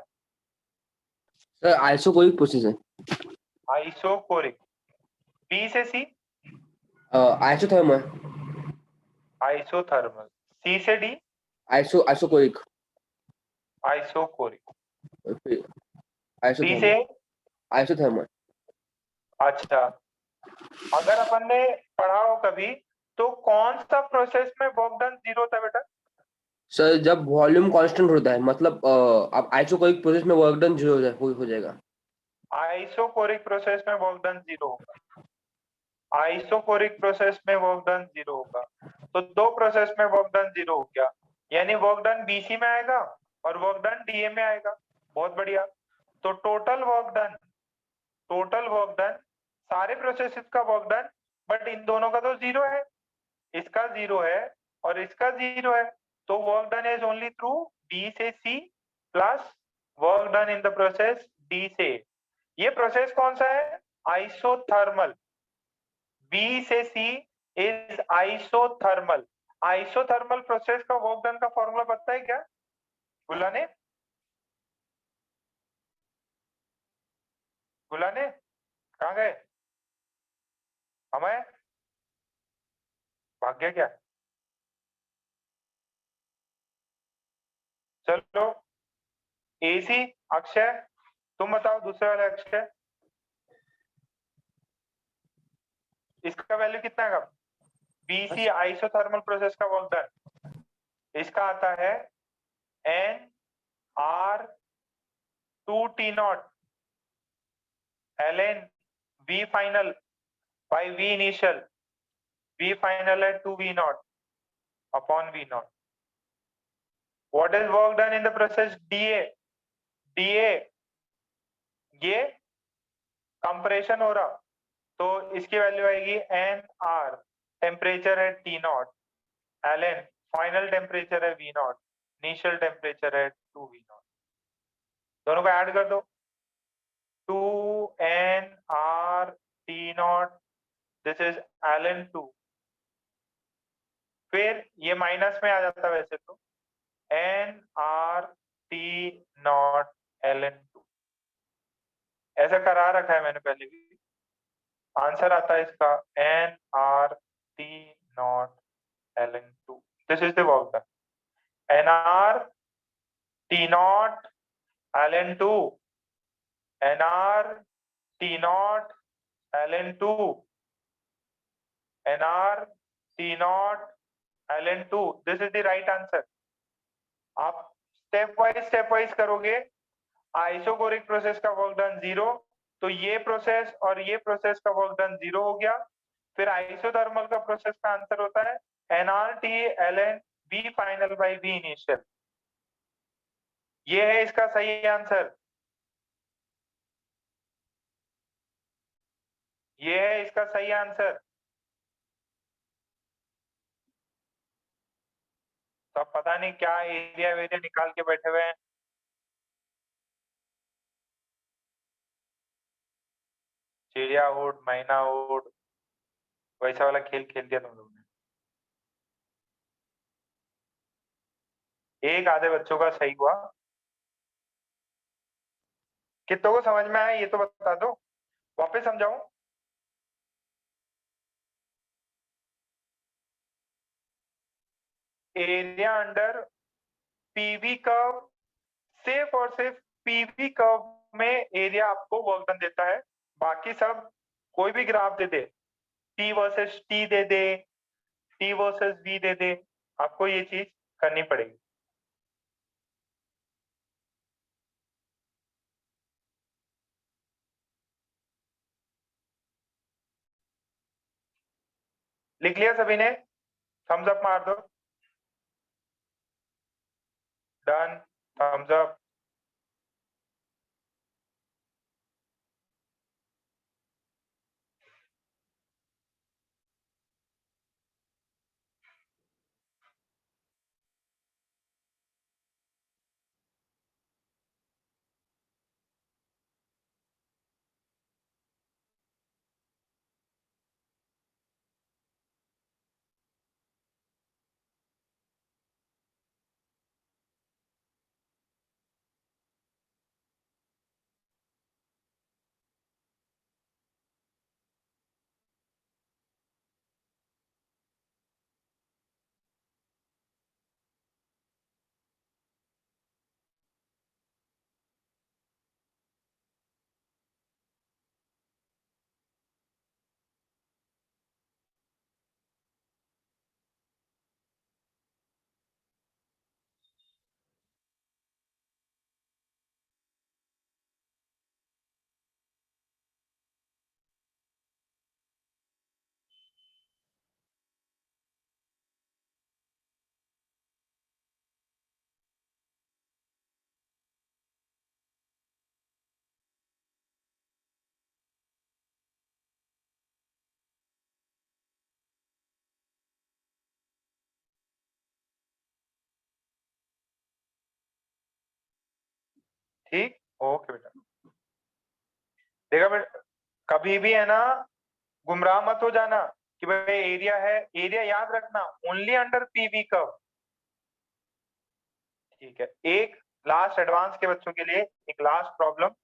Sir isochoric process है। आइसोकोरिक। बी से सी, आइसोथर्मल। आइसोथर्मल। सी से D, isochoric. Isochoric. D isothermal. से, आइसोथर्मल। अच्छा, अगर अपन ने पढ़ा हो कभी तो कौन सा प्रोसेस में वर्क डन 0 होता है बेटा? सर जब वॉल्यूम कांस्टेंट होता है, मतलब अब आइसोकोरिक प्रोसेस में वर्क डन 0 हो जाएगा। आइसोकोरिक प्रोसेस में वर्क डन 0 होगा। आइसोकोरिक प्रोसेस में वर्क डन 0 होगा। तो दो प्रोसेस में वर्क डन 0 हो गया, यानी वर्क डन बीसी में आएगा और वर्क डन डीए में आएगा। बहुत बढ़िया। तो टोटल वर्क डन सारे प्रोसेसेस का वर्क डन, बट इन दोनों का तो 0 है, इसका 0 है और इसका 0 है, तो work done is only through B से C plus work done in the process D से। ये प्रोसेस कौन सा है? आइसोथर्मल। बी से C is isothermal. Isothermal process का वर्क डन का फॉर्मूला पता है क्या गुलाने? गुलाने कहाँ गए? हमें भाग गया क्या? चलो एसी अक्षय, तुम बताओ दूसरे वाले अक्षय, इसका वैल्यू कितना है? बीसी आइसोथर्मल प्रोसेस का वर्क डन, इसका आता है N are 2 T0 ln V final by V initial, V final at 2 V0 upon V0. What is work done in the process DA? DA ये कंप्रेशन हो रहा, तो इसकी वैल्यू आएगी एन आर, टेम्परेचर है T0 ln फाइनल टेम्परेचर है V0, initial temperature है 2 V0। दोनों को ऐड कर दो, 2 N R T0, this is ln 2। फिर ये माइनस में आ जाता वैसे तो N R T0 ln 2, ऐसा करा रखा है मैंने पहले भी। आंसर आता है इसका N R T0 ln 2। This is the work done. N R T0 ln 2, N R T0 ln 2, N R T0 ln 2, this is the right answer. आप स्टेप वाइज करोगे, आइसोकोरिक प्रोसेस का work done 0, तो ये process और ये process का work done 0 हो गया। फिर आइसोथर्मल का प्रोसेस का आंसर होता है nRT ln V final by V initial। ये है इसका सही आंसर, ये है इसका सही आंसर। तो अब पता नहीं क्या एरिया वेरिया निकाल के बैठे हुए हैं। चिड़िया उड़ मैना उड़, वैसा वाला खेल खेल दिया तुम लोगों ने। एक आधे बच्चों का सही हुआ, कितनों को समझ में आया ये तो बता दो, वापस समझाऊं? एरिया अंडर पीवी कर्व, सिर्फ और सिर्फ पीवी कर्व में एरिया आपको वर्क डन देता है। बाकी सब कोई भी ग्राफ दे दे, टी वर्सेस टी दे दे, टी वर्सेस वी दे दे, आपको ये चीज करनी पड़ेगी। लिख लिया सभी ने? थम्स अप मार दो। Done, thumbs up. ठीक, ओके बेटा। देखा बेटा, कभी भी है ना गुमराह मत हो जाना कि भाई एरिया है, एरिया याद रखना ओनली अंडर पीवी कर्व। ठीक है, एक लास्ट एडवांस के बच्चों के लिए एक लास्ट प्रॉब्लम।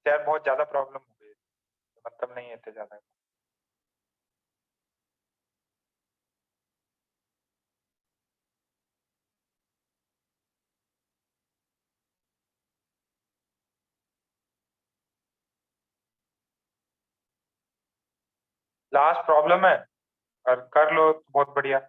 यार बहुत ज्यादा प्रॉब्लम हो गई, मतलब नहीं है इतने ज्यादा। लास्ट प्रॉब्लम है और कर लो तो बहुत बढ़िया।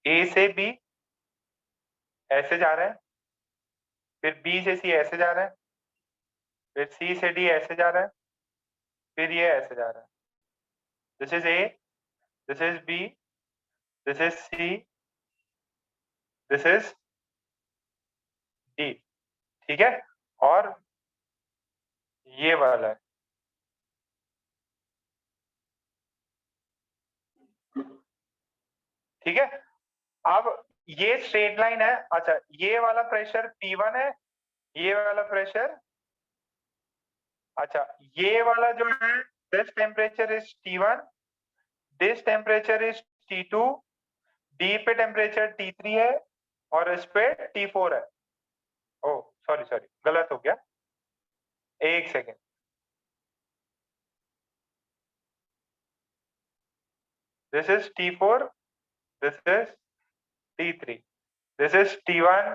ए से बी ऐसे जा रहे हैं, फिर बी से सी ऐसे जा रहे हैं, फिर सी से डी ऐसे जा रहा है, फिर ये ऐसे जा रहा है। This is A, this is B, this is C, this is D. ठीक है, और ये वाला है। ठीक है, अब ये स्ट्रेट लाइन है। अच्छा, ये वाला प्रेशर P1 है, ये वाला प्रेशर, अच्छा ये वाला जो है, this temperature is T1, this temperature is T2, D पे टेम्परेचर T3 है और इस पे T4 है। ओ सॉरी सॉरी, गलत हो गया, एक second. This is T4, this is T3, this is T1,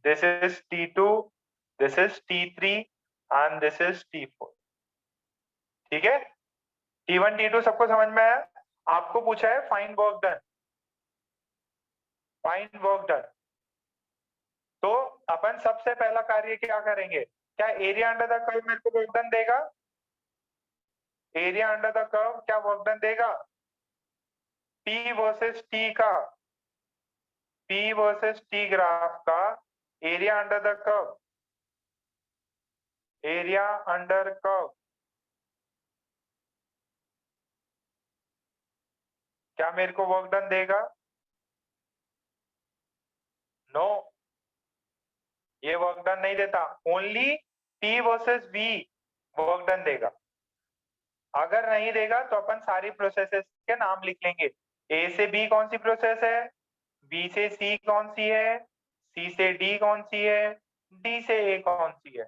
this is T2, this is T3 and this is T4। ठीक है, T1 T2 सबको समझ में आया? आपको पूछा है find work done, find work done. तो अपन सबसे पहला कार्य क्या करेंगे? क्या एरिया अंडर द कर्व मेरे को वर्क डन देगा? एरिया अंडर द कर्व क्या वर्क डन देगा? P वर्सेस T का, P वर्सेस T ग्राफ का area under the curve, area under curve क्या मेरे को वर्क डन देगा? नो, ये वर्क डन नहीं देता, only T versus V work done देगा। अगर नहीं देगा तो अपन सारी प्रोसेसेस के नाम लिख लेंगे। A से B कौन सी प्रोसेस है, B से C कौन सी है, C से D कौन सी है, D से A कौन सी है,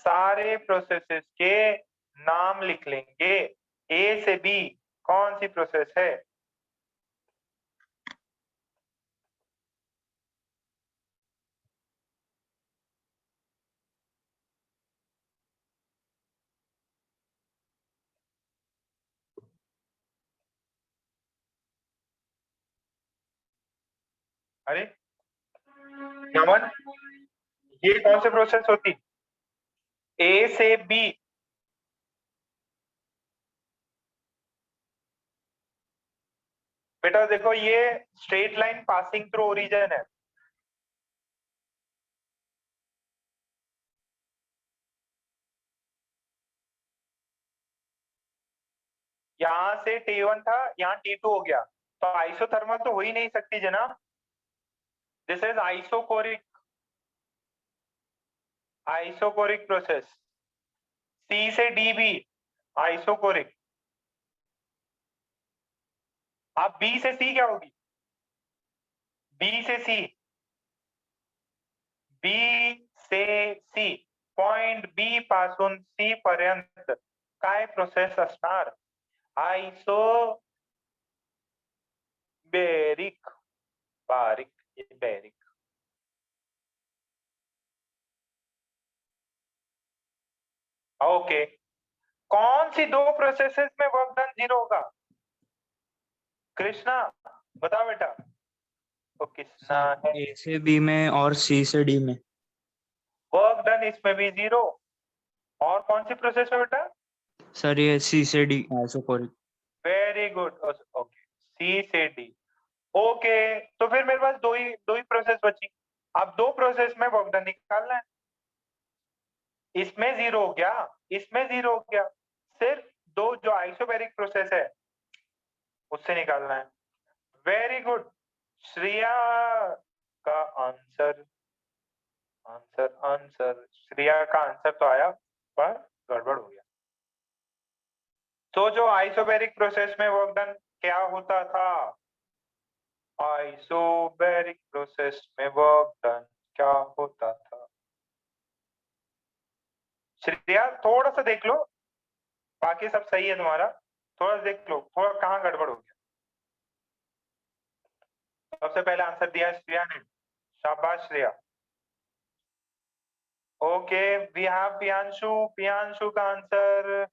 सारे प्रोसेसेस के नाम लिख लेंगे। A से B कौन सी प्रोसेस है? अरे नमन, ये कौन सी प्रोसेस होती? A से B, बेटा देखो ये straight line passing through origin है। यहाँ से T1 था, यहाँ T2 हो गया, तो आइसोथर्मल तो हो ही नहीं सकती जनाब। This is isochoric, isochoric process. C से D भी आइसोकोरिक। अब B से C क्या होगी? B से C, B से C, पॉइंट B पासून C पर्यंत काय प्रोसेस असणार? आइसोबेरिक, बारीक, बेरिक। ओके, कौन सी दो प्रोसेसेस में वर्क डन 0 होगा? कृष्णा बता बेटा, तो किसना है? ए से बी में और सी से डी में। वर्क डन इसमें भी 0। और कौन सी प्रोसेस है बेटा? सर ये सी से D isochoric. Very good, okay, C से डी। ओके, तो फिर मेरे पास दो ही प्रोसेस बची। अब दो प्रोसेस में वर्क डन निकालना है। इसमें 0 हो गया, इसमें 0 हो गया, सिर्फ दो जो आइसोबैरिक प्रोसेस है उससे निकालना है। वेरी गुड श्रेया का आंसर, आंसर आंसर श्रेया का आंसर तो आया पर गड़बड़ हो गया। तो जो आइसोबैरिक प्रोसेस में वर्क डन क्या होता था? आइसोबैरिक प्रोसेस में वर्क डन क्या होता था? श्रेया थोड़ा सा देख लो, बाकी सब सही है तुम्हारा, थोड़ा सा देख लो थोड़ा कहाँ गड़बड़ हो गया। सबसे पहले आंसर दिया है श्रेया ने, शाबाश श्रेया। ओके वी हैव पियांशु, पियांशु का आंसर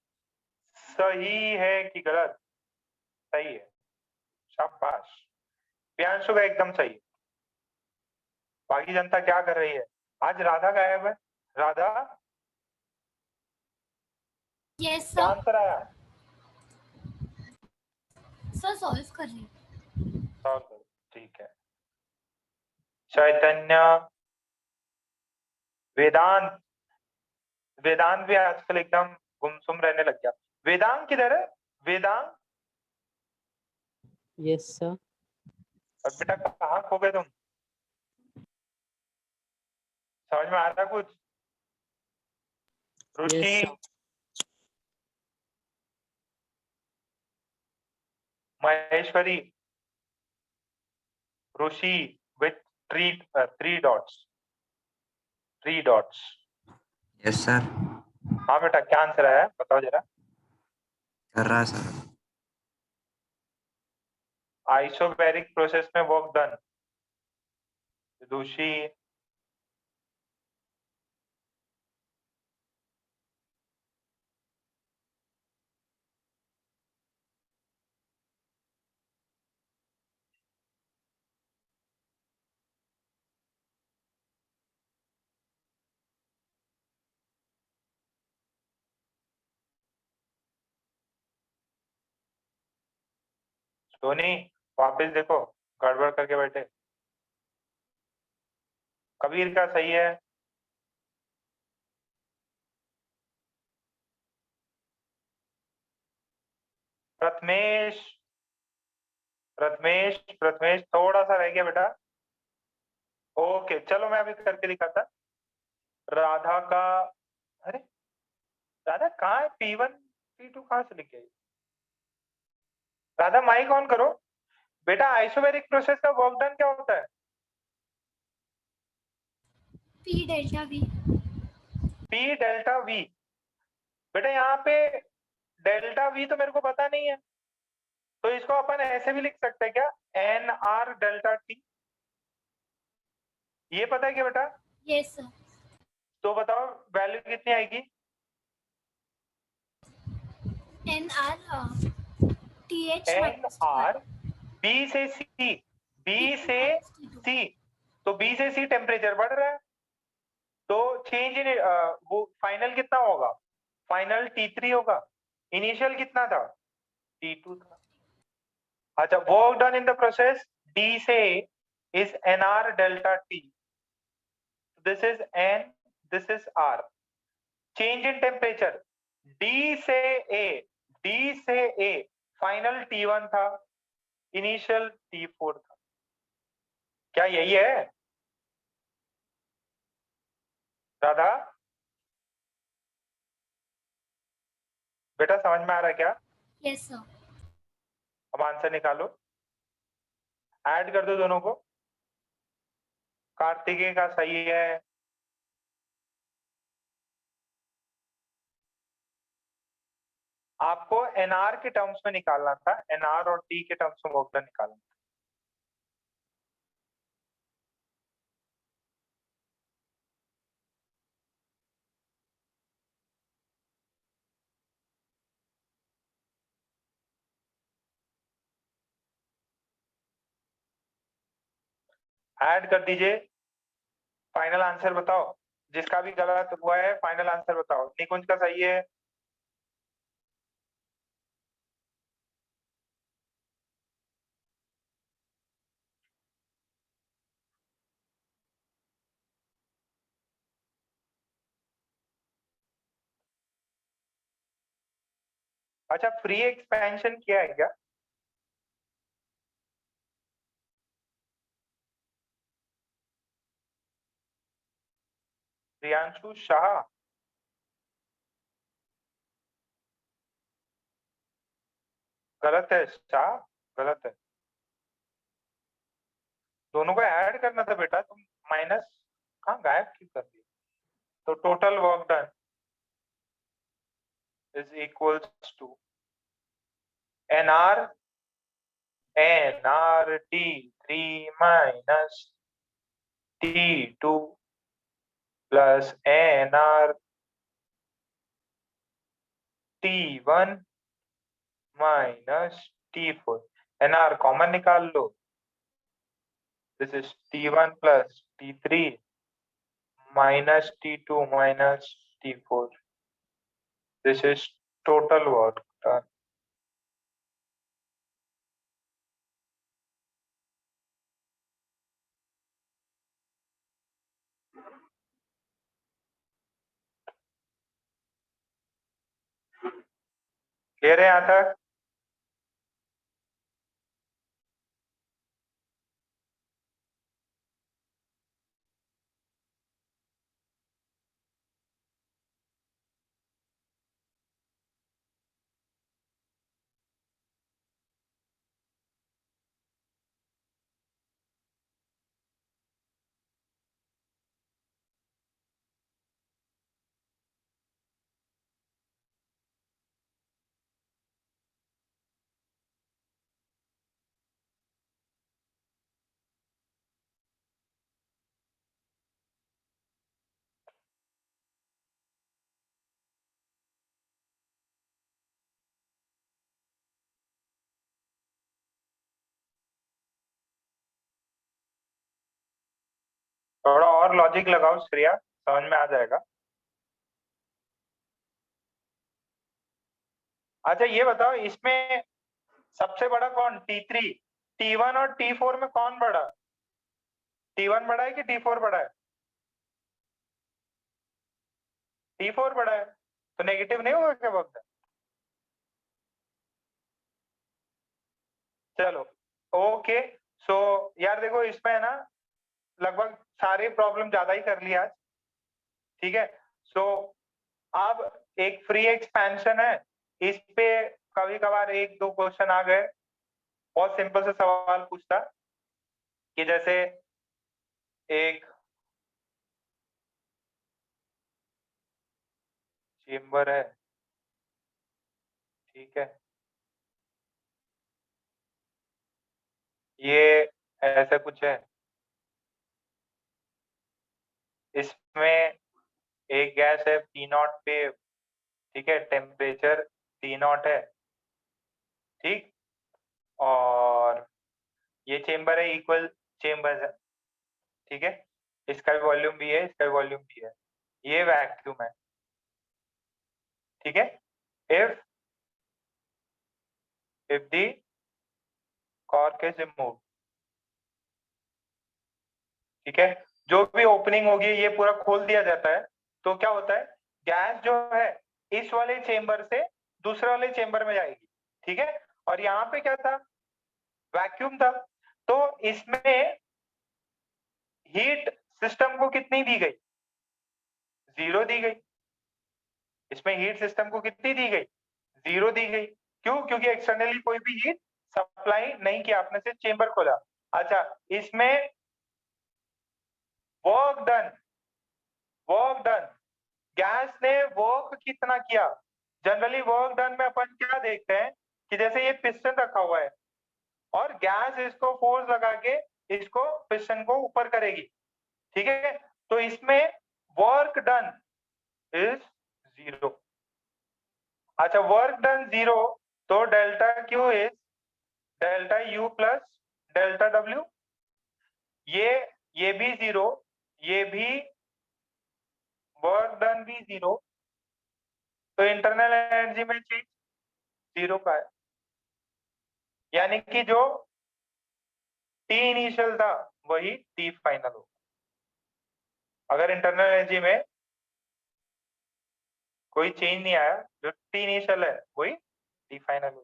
सही है कि गलत? सही है, शाबाश पियांशु का एकदम सही है। बाकी जनता क्या कर रही है? आज राधा गायब है। राधा यस क्या सर। आंसर आया? सर सॉल्व कर रही हूँ। सॉल्व करो, ठीक है। चैतन्य, वेदांत, वेदांत भी आजकल एकदम गुमसुम रहने लग गया। वेदांत किधर है? वेदांत यस सर। और बेटा कहाँ खो गए तुम? समझ में आ रहा कुछ? रुचि, Yes, Maheshwari, Rishi with three dots, three dots. Yes sir. हाँ बेटा क्या आंसर आया बताओ जरा। कर रहा सर। आइसोबैरिक प्रोसेस में वर्क डन, ऋषि धोनी वापस देखो, गड़बड़ करके बैठे। कबीर का सही है, प्रथमेश, प्रथमेश प्रथमेश थोड़ा सा रह गया बेटा। ओके चलो मैं अभी करके दिखाता। राधा का, अरे राधा कहाँ है? P1 P2 कहाँ से लिख गई? राधा माइक ऑन करो बेटा। आइसोबैरिक प्रोसेस का वर्क डन क्या होता है? P delta we. P delta V। बेटा यहाँ पे डेल्टा V तो मेरे को पता नहीं है, तो इसको अपन ऐसे भी लिख सकते हैं क्या? NR डेल्टा T, ये पता है क्या बेटा? Yes sir. तो बताओ वैल्यू कितनी आएगी? N R T H NR B से C, B से C, तो B से C टेम्परेचर बढ़ रहा है, तो चेंज इन वो फाइनल कितना होगा? फाइनल T3 होगा। इनिशियल कितना था? T2 था। अच्छा work done in the process D से is NR delta T, this is N, this is R। Change in temperature D से A, D से A फाइनल T1 था, इनिशियल T4 था। क्या यही है राधा? बेटा समझ में आ रहा है क्या? Yes sir. अब आंसर निकालो, ऐड कर दो दोनों को। कार्तिकेय का सही है, आपको एनआर के टर्म्स में निकालना था, एनआर और टी के टर्म्स में वर्क डन निकालना था। ऐड कर दीजिए, फाइनल आंसर बताओ। जिसका भी गलत हुआ है फाइनल आंसर बताओ। निकुंज का सही है, अच्छा फ्री एक्सपेंशन किया है क्या? प्रियांशु शाह, गलत है, शाह गलत है। दोनों को ऐड करना था बेटा, तुम माइनस कहाँ गायब क्यों कर दिया? तो total work done is equals to NR T3 minus T2 plus NR T1 minus T4। NR common निकाल लो, this is T1 plus T3 minus T2 minus T4, this is total work done। Clear है यहाँ तक? थोड़ा और logic लगाओ श्रेया, समझ में आ जाएगा। अच्छा ये बताओ, इसमें सबसे बड़ा कौन? T3, T1 और T4 में कौन बड़ा? T1 बड़ा है कि T4 बड़ा है? T4 बड़ा है, तो नेगेटिव नहीं होगा क्या वक्त? चलो ओके। सो यार देखो, इसमें है ना लगभग सारे प्रॉब्लम ज्यादा ही कर लिया आज, ठीक है। सो अब एक फ्री एक्सपेंशन है, इस पे कभी कभार एक दो क्वेश्चन आ गए, बहुत सिंपल से सवाल पूछता कि जैसे एक चेम्बर है, ठीक है, ये ऐसा कुछ है, इसमें एक गैस है P0 पे, ठीक है, टेम्परेचर T0 है, ठीक, और ये चेम्बर है, इक्वल चेम्बर है, ठीक है, इसका भी वॉल्यूम भी है, इसका भी वॉल्यूम भी है, ये वैक्यूम है, ठीक है। if the cork is removed, ठीक है, जो भी ओपनिंग होगी ये पूरा खोल दिया जाता है, तो क्या होता है, गैस जो है इस वाले चेम्बर से दूसरे वाले चेम्बर में जाएगी, ठीक है, और यहाँ पे क्या था, वैक्यूम था, तो इसमें हीट सिस्टम को कितनी दी गई? 0 दी गई। इसमें हीट सिस्टम को कितनी दी गई? 0 दी गई। क्यों? क्योंकि एक्सटर्नली कोई भी हीट सप्लाई नहीं किया, आपने सिर्फ चेम्बर खोला। अच्छा, इसमें वर्क डन, गैस ने वर्क कितना किया? जनरली वर्क डन में अपन क्या देखते हैं कि जैसे ये पिस्टन रखा हुआ है और गैस इसको फोर्स लगा के इसको पिस्टन को ऊपर करेगी, ठीक है, तो इसमें वर्क डन इज 0। अच्छा, वर्क डन 0, तो delta Q is delta U plus delta W, ये भी 0, ये भी वर्क डन भी 0, तो इंटरनल एनर्जी में चेंज 0 का है, यानी कि जो T इनिशियल था वही T फाइनल हो। अगर इंटरनल एनर्जी में कोई चेंज नहीं आया, जो T इनिशियल है वही टी फाइनल।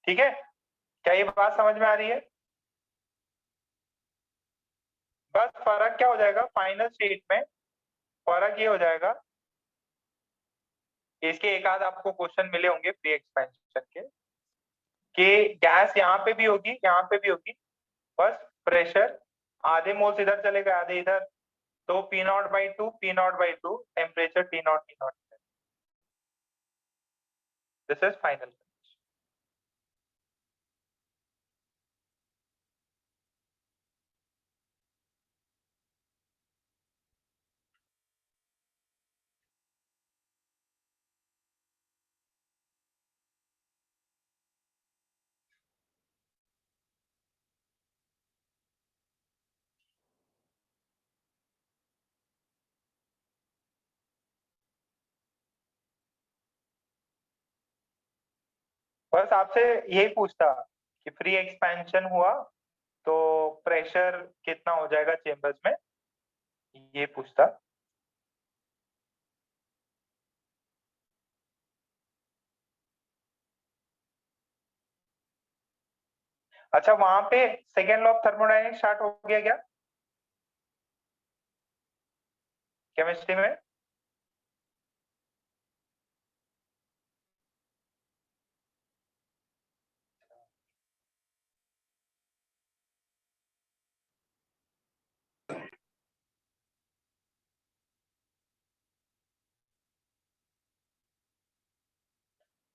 ठीक है, क्या ये बात समझ में आ रही है? बस फर्क क्या हो जाएगा फाइनल स्टेट में, फर्क ये हो जाएगा, इसके एक आध आपको क्वेश्चन मिले होंगे प्री एक्सपेंशन के, कि गैस यहाँ पे भी होगी, यहाँ पे भी होगी, बस प्रेशर आधे मोल्स इधर चले गए, आधे इधर, तो P not by two, P not by two, temperature T not, T not. This is final. बस आपसे यही पूछता कि फ्री एक्सपेंशन हुआ तो प्रेशर कितना हो जाएगा चेम्बर्स में, ये पूछता। अच्छा, वहां पे second law of thermodynamics start हो गया क्या केमिस्ट्री में?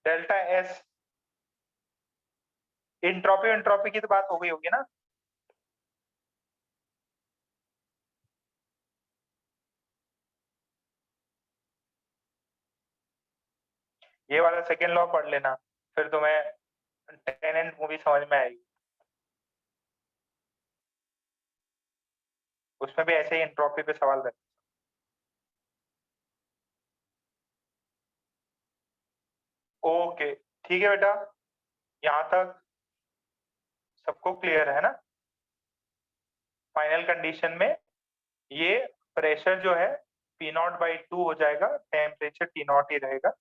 डेल्टा एस, इंट्रोपी इंट्रोपी की तो बात हो गई होगी ना? ये वाला सेकेंड लॉ पढ़ लेना, फिर तुम्हें टेनेंट मूवी समझ में आएगी। उसमें भी ऐसे ही एंट्रोपी पे सवाल रहे। ओके, ठीक है बेटा, यहाँ तक सबको क्लियर है ना? फाइनल कंडीशन में ये प्रेशर जो है P नॉट बाई टू हो जाएगा, टेम्परेचर T नॉट ही रहेगा।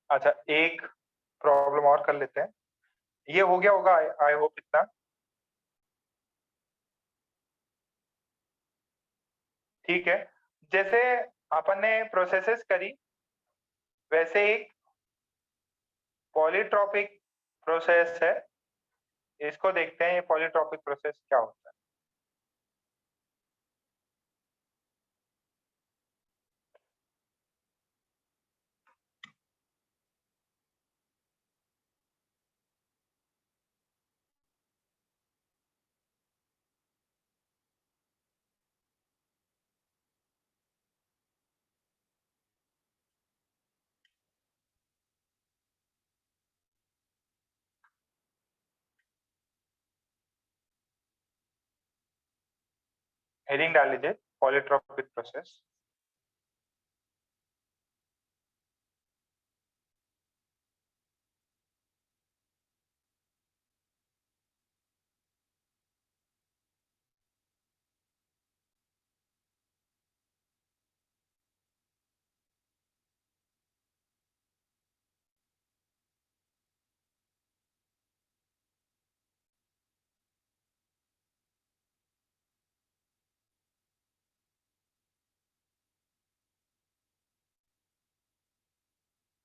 अच्छा, एक प्रॉब्लम और कर लेते हैं, ये हो गया होगा आई होप इतना। ठीक है, जैसे अपन ने प्रोसेसेस करी वैसे एक पॉलीट्रॉपिक प्रोसेस है, इसको देखते हैं ये पॉलीट्रॉपिक प्रोसेस क्या होता है। हेडिंग डाल लीजिए, पॉलीट्रॉपिक प्रोसेस।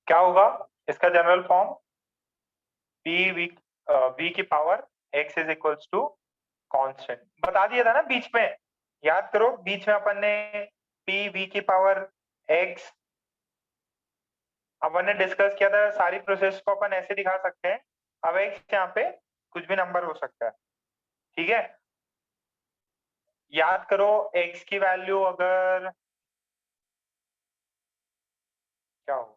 क्या होगा इसका जनरल फॉर्म? v की power x is equals to constant, बता दिया था ना बीच में, याद करो बीच में अपन ने v की पावर x अपन ने डिस्कस किया था, सारी प्रोसेस को अपन ऐसे दिखा सकते हैं। अब x यहाँ पे कुछ भी नंबर हो सकता है, ठीक है? याद करो x की वैल्यू अगर क्या हो,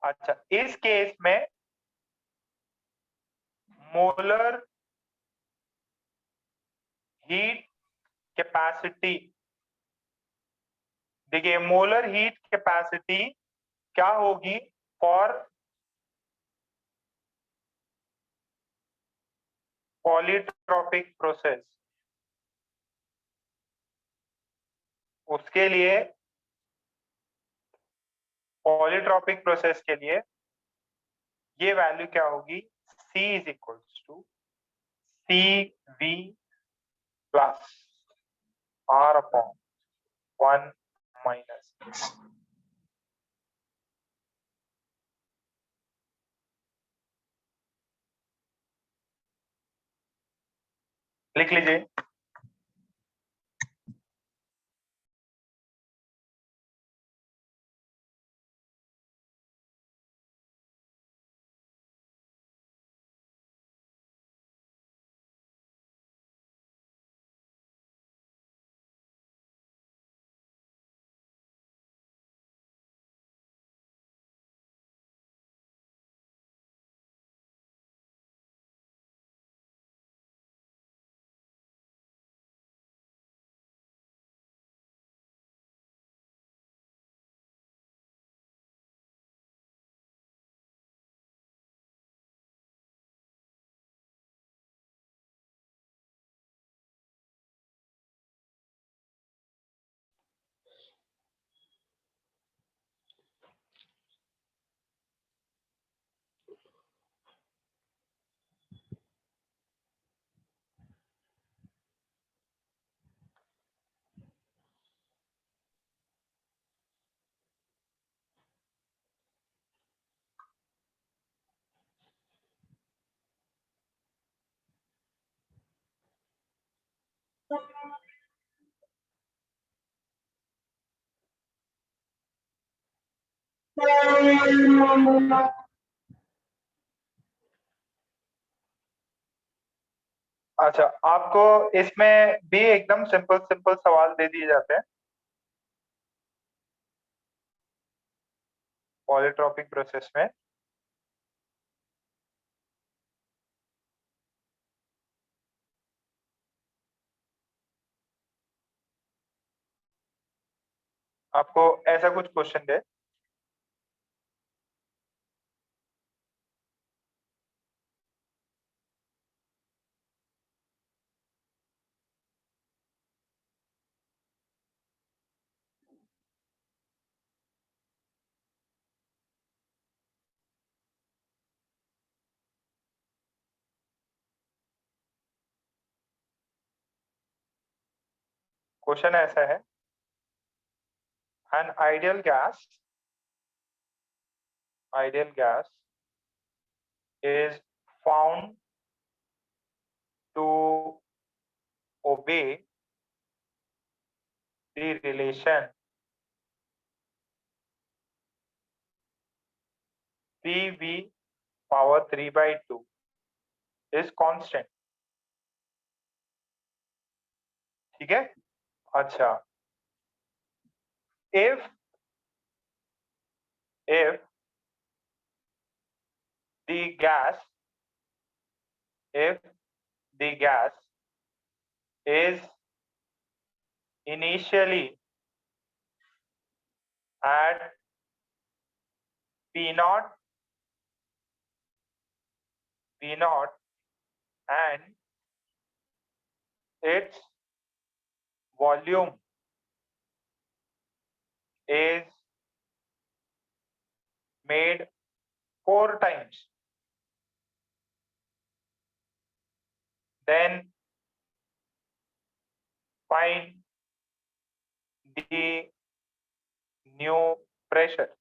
अच्छा, इस केस में मोलर हीट कैपेसिटी, देखिए मोलर हीट कैपेसिटी क्या होगी फॉर पॉलीट्रॉपिक प्रोसेस, उसके लिए पॉलीट्रॉपिक प्रोसेस के लिए ये वैल्यू क्या होगी, C is equals to CV plus R upon 1 minus, लिख लीजिए। अच्छा, आपको इसमें भी एकदम सिंपल सिंपल सवाल दे दिए जाते हैं पॉलीट्रॉपिक प्रोसेस में। आपको ऐसा कुछ क्वेश्चन दे, क्वेश्चन ऐसा है, an ideal gas is found to obey the relation PV power 3/2 is constant, ठीक है। अच्छा, if the gas if the gas is initially at P0 and its volume is made 4 times, then find the new pressure।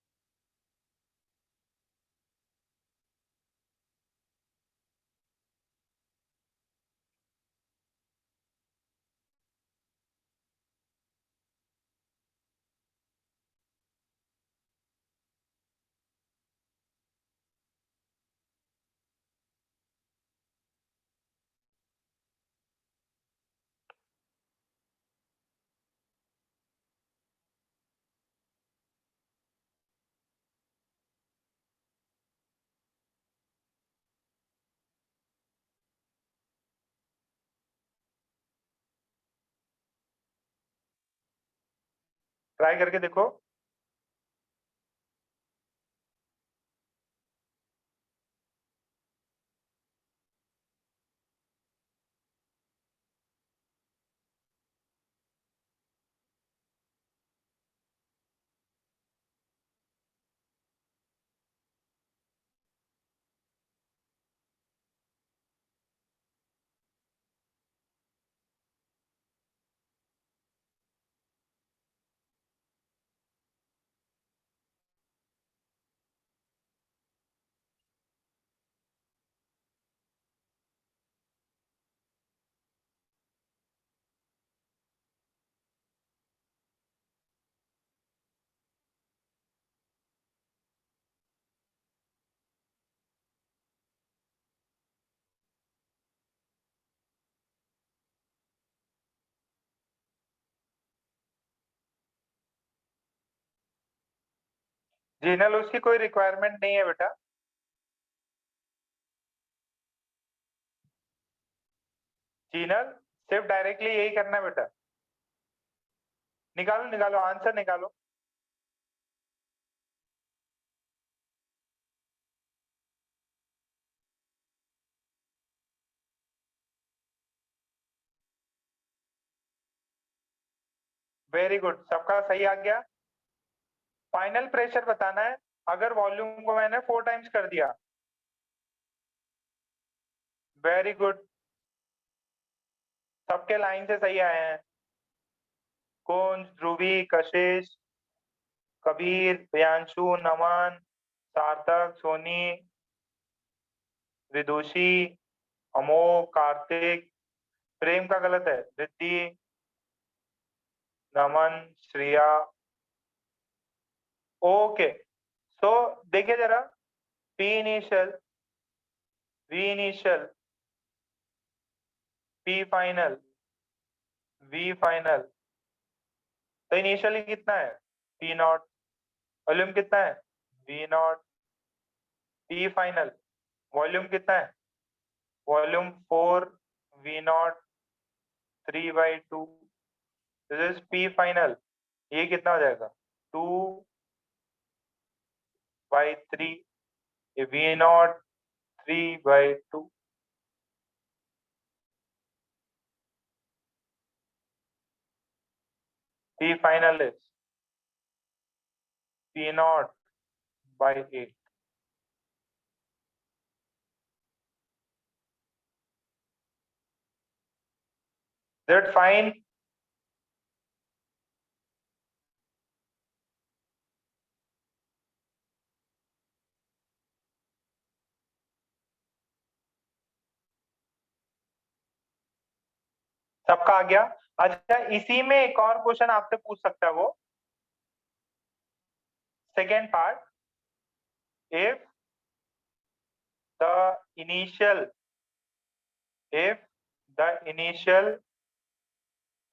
Try करके देखो। जीनल, उसकी कोई requirement नहीं है बेटा। जीनल, सिर्फ डायरेक्टली यही करना है बेटा। निकालो निकालो आंसर निकालो। वेरी गुड, सबका सही आ गया। फाइनल प्रेशर बताना है। अगर वॉल्यूम को मैंने 4 टाइम्स कर दिया। वेरी गुड, सबके लाइन से सही आए हैं। कुंज, ध्रुवी, कशिश, कबीर, प्रियांशु, नमन, सार्थक, सोनी, विदुषी, अमोक, कार्तिक। प्रेम का गलत है। रिद्धि, नमन, श्रिया। ओके, सो देखिए जरा, P initial, V initial, P final, V final. तो इनिशियली कितना है? P naught. वॉल्यूम कितना है? V naught. P final volume कितना है? Volume 4 V naught 3/2। This is P final. ये कितना हो जाएगा? 2/3। ये V naught 3/2। P final is P naught by 8। That fine? सबका आ गया? अच्छा, इसी में एक और क्वेश्चन आपसे पूछ सकता है वो। Second part, if the initial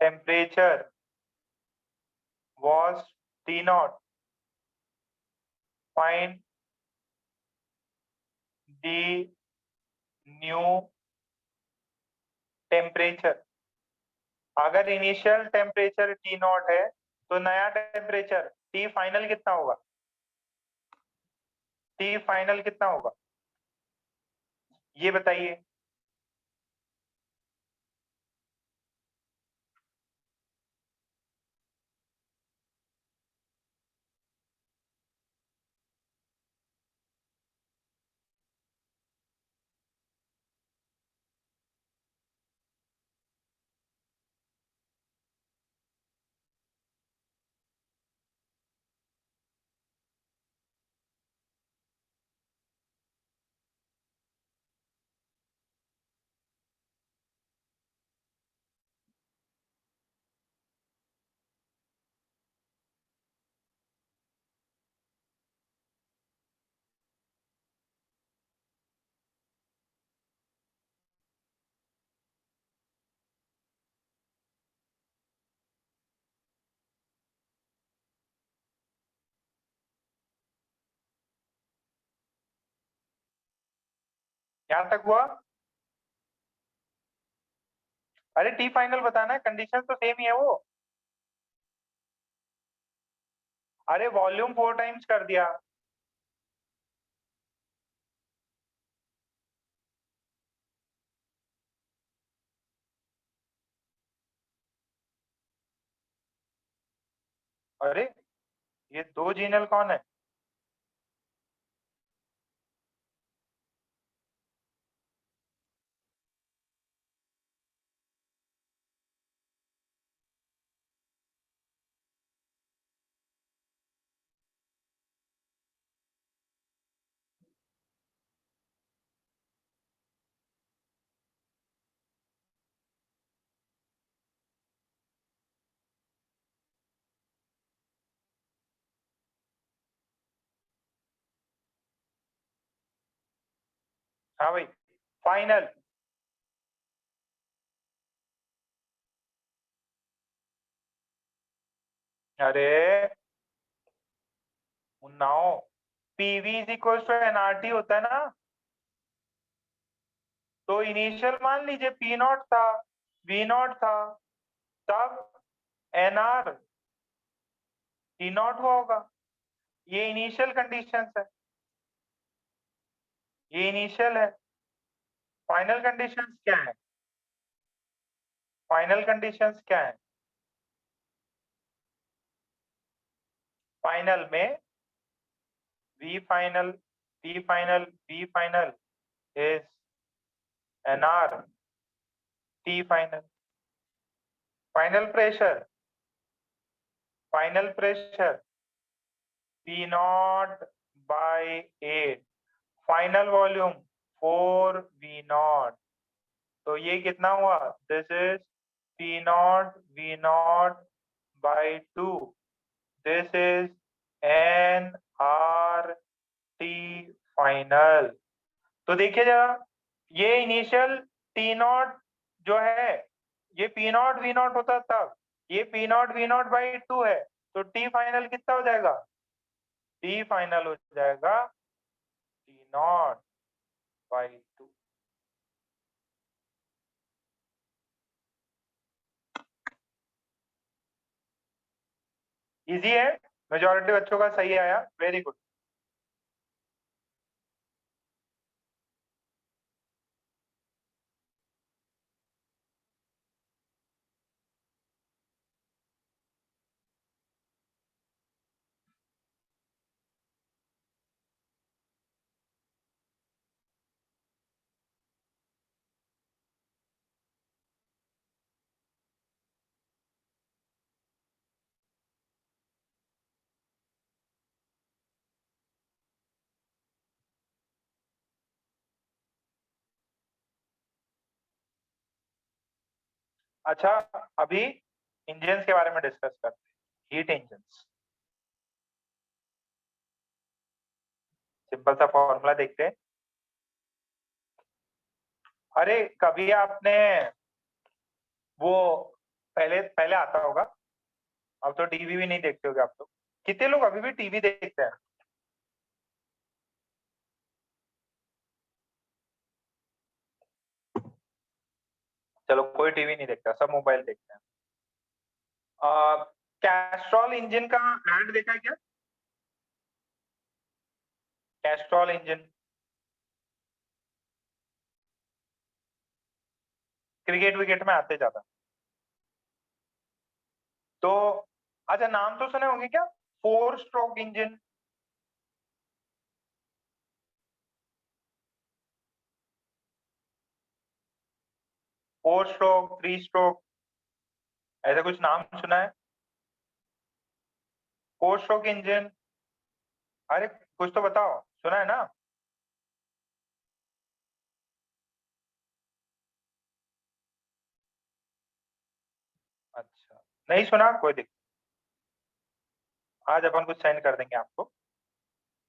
temperature was T naught, find the new temperature। अगर इनिशियल टेम्परेचर T नॉट है तो नया टेम्परेचर T फाइनल कितना होगा? T फाइनल कितना होगा ये बताइए। यहां तक हुआ? अरे टी फाइनल बताना है, कंडीशन तो सेम ही है वो। अरे वॉल्यूम 4 टाइम्स कर दिया। अरे ये 2 जीनल कौन है? हाँ भाई फाइनल। अरे उन्नाओ, PV is equal to NRT होता है ना, तो इनिशियल मान लीजिए पी नॉट था, वी नॉट था, तब एनआर टी नॉट हुआ होगा। ये इनिशियल कंडीशंस है, ये इनिशियल है। फाइनल कंडीशंस क्या है? फाइनल कंडीशंस क्या है? फाइनल में V final, T final, V final is NR T final. Final pressure, final pressure P naught by 8, final volume 4 V naught, तो ये कितना हुआ? This is P naught V naught by 2, this is N R T final. तो देखिए जरा, ये initial T not जो है ये पी नॉट वी नॉट होता तब, ये P naught V naught by 2 है, तो टी फाइनल कितना हो जाएगा? टी फाइनल हो जाएगा टी नॉट बाई 2। इजी है, मेजॉरिटी बच्चों का सही आया, वेरी गुड। अच्छा अभी इंजन्स के बारे में डिस्कस करते हैं, हीट इंजन्स। सिंपल सा फॉर्मूला देखते हैं। अरे कभी आपने वो पहले पहले आता होगा, अब तो टीवी भी नहीं देखते होगे आप लोग। कितने लोग अभी भी टीवी देखते हैं? चलो कोई टीवी नहीं देखता, सब मोबाइल देखते हैं। कैस्ट्रॉल इंजन का ऐड देखा है क्या? कैस्ट्रॉल इंजन क्रिकेट विकेट में आते ज्यादा। तो अच्छा नाम तो सुने होंगे क्या, 4 stroke engine? Four stroke, 3 stroke, ऐसा कुछ नाम सुना है? 4 स्ट्रोक इंजन, अरे कुछ तो बताओ, सुना है ना? अच्छा नहीं सुना, कोई दिक्कत, आज अपन कुछ सेंड कर देंगे आपको।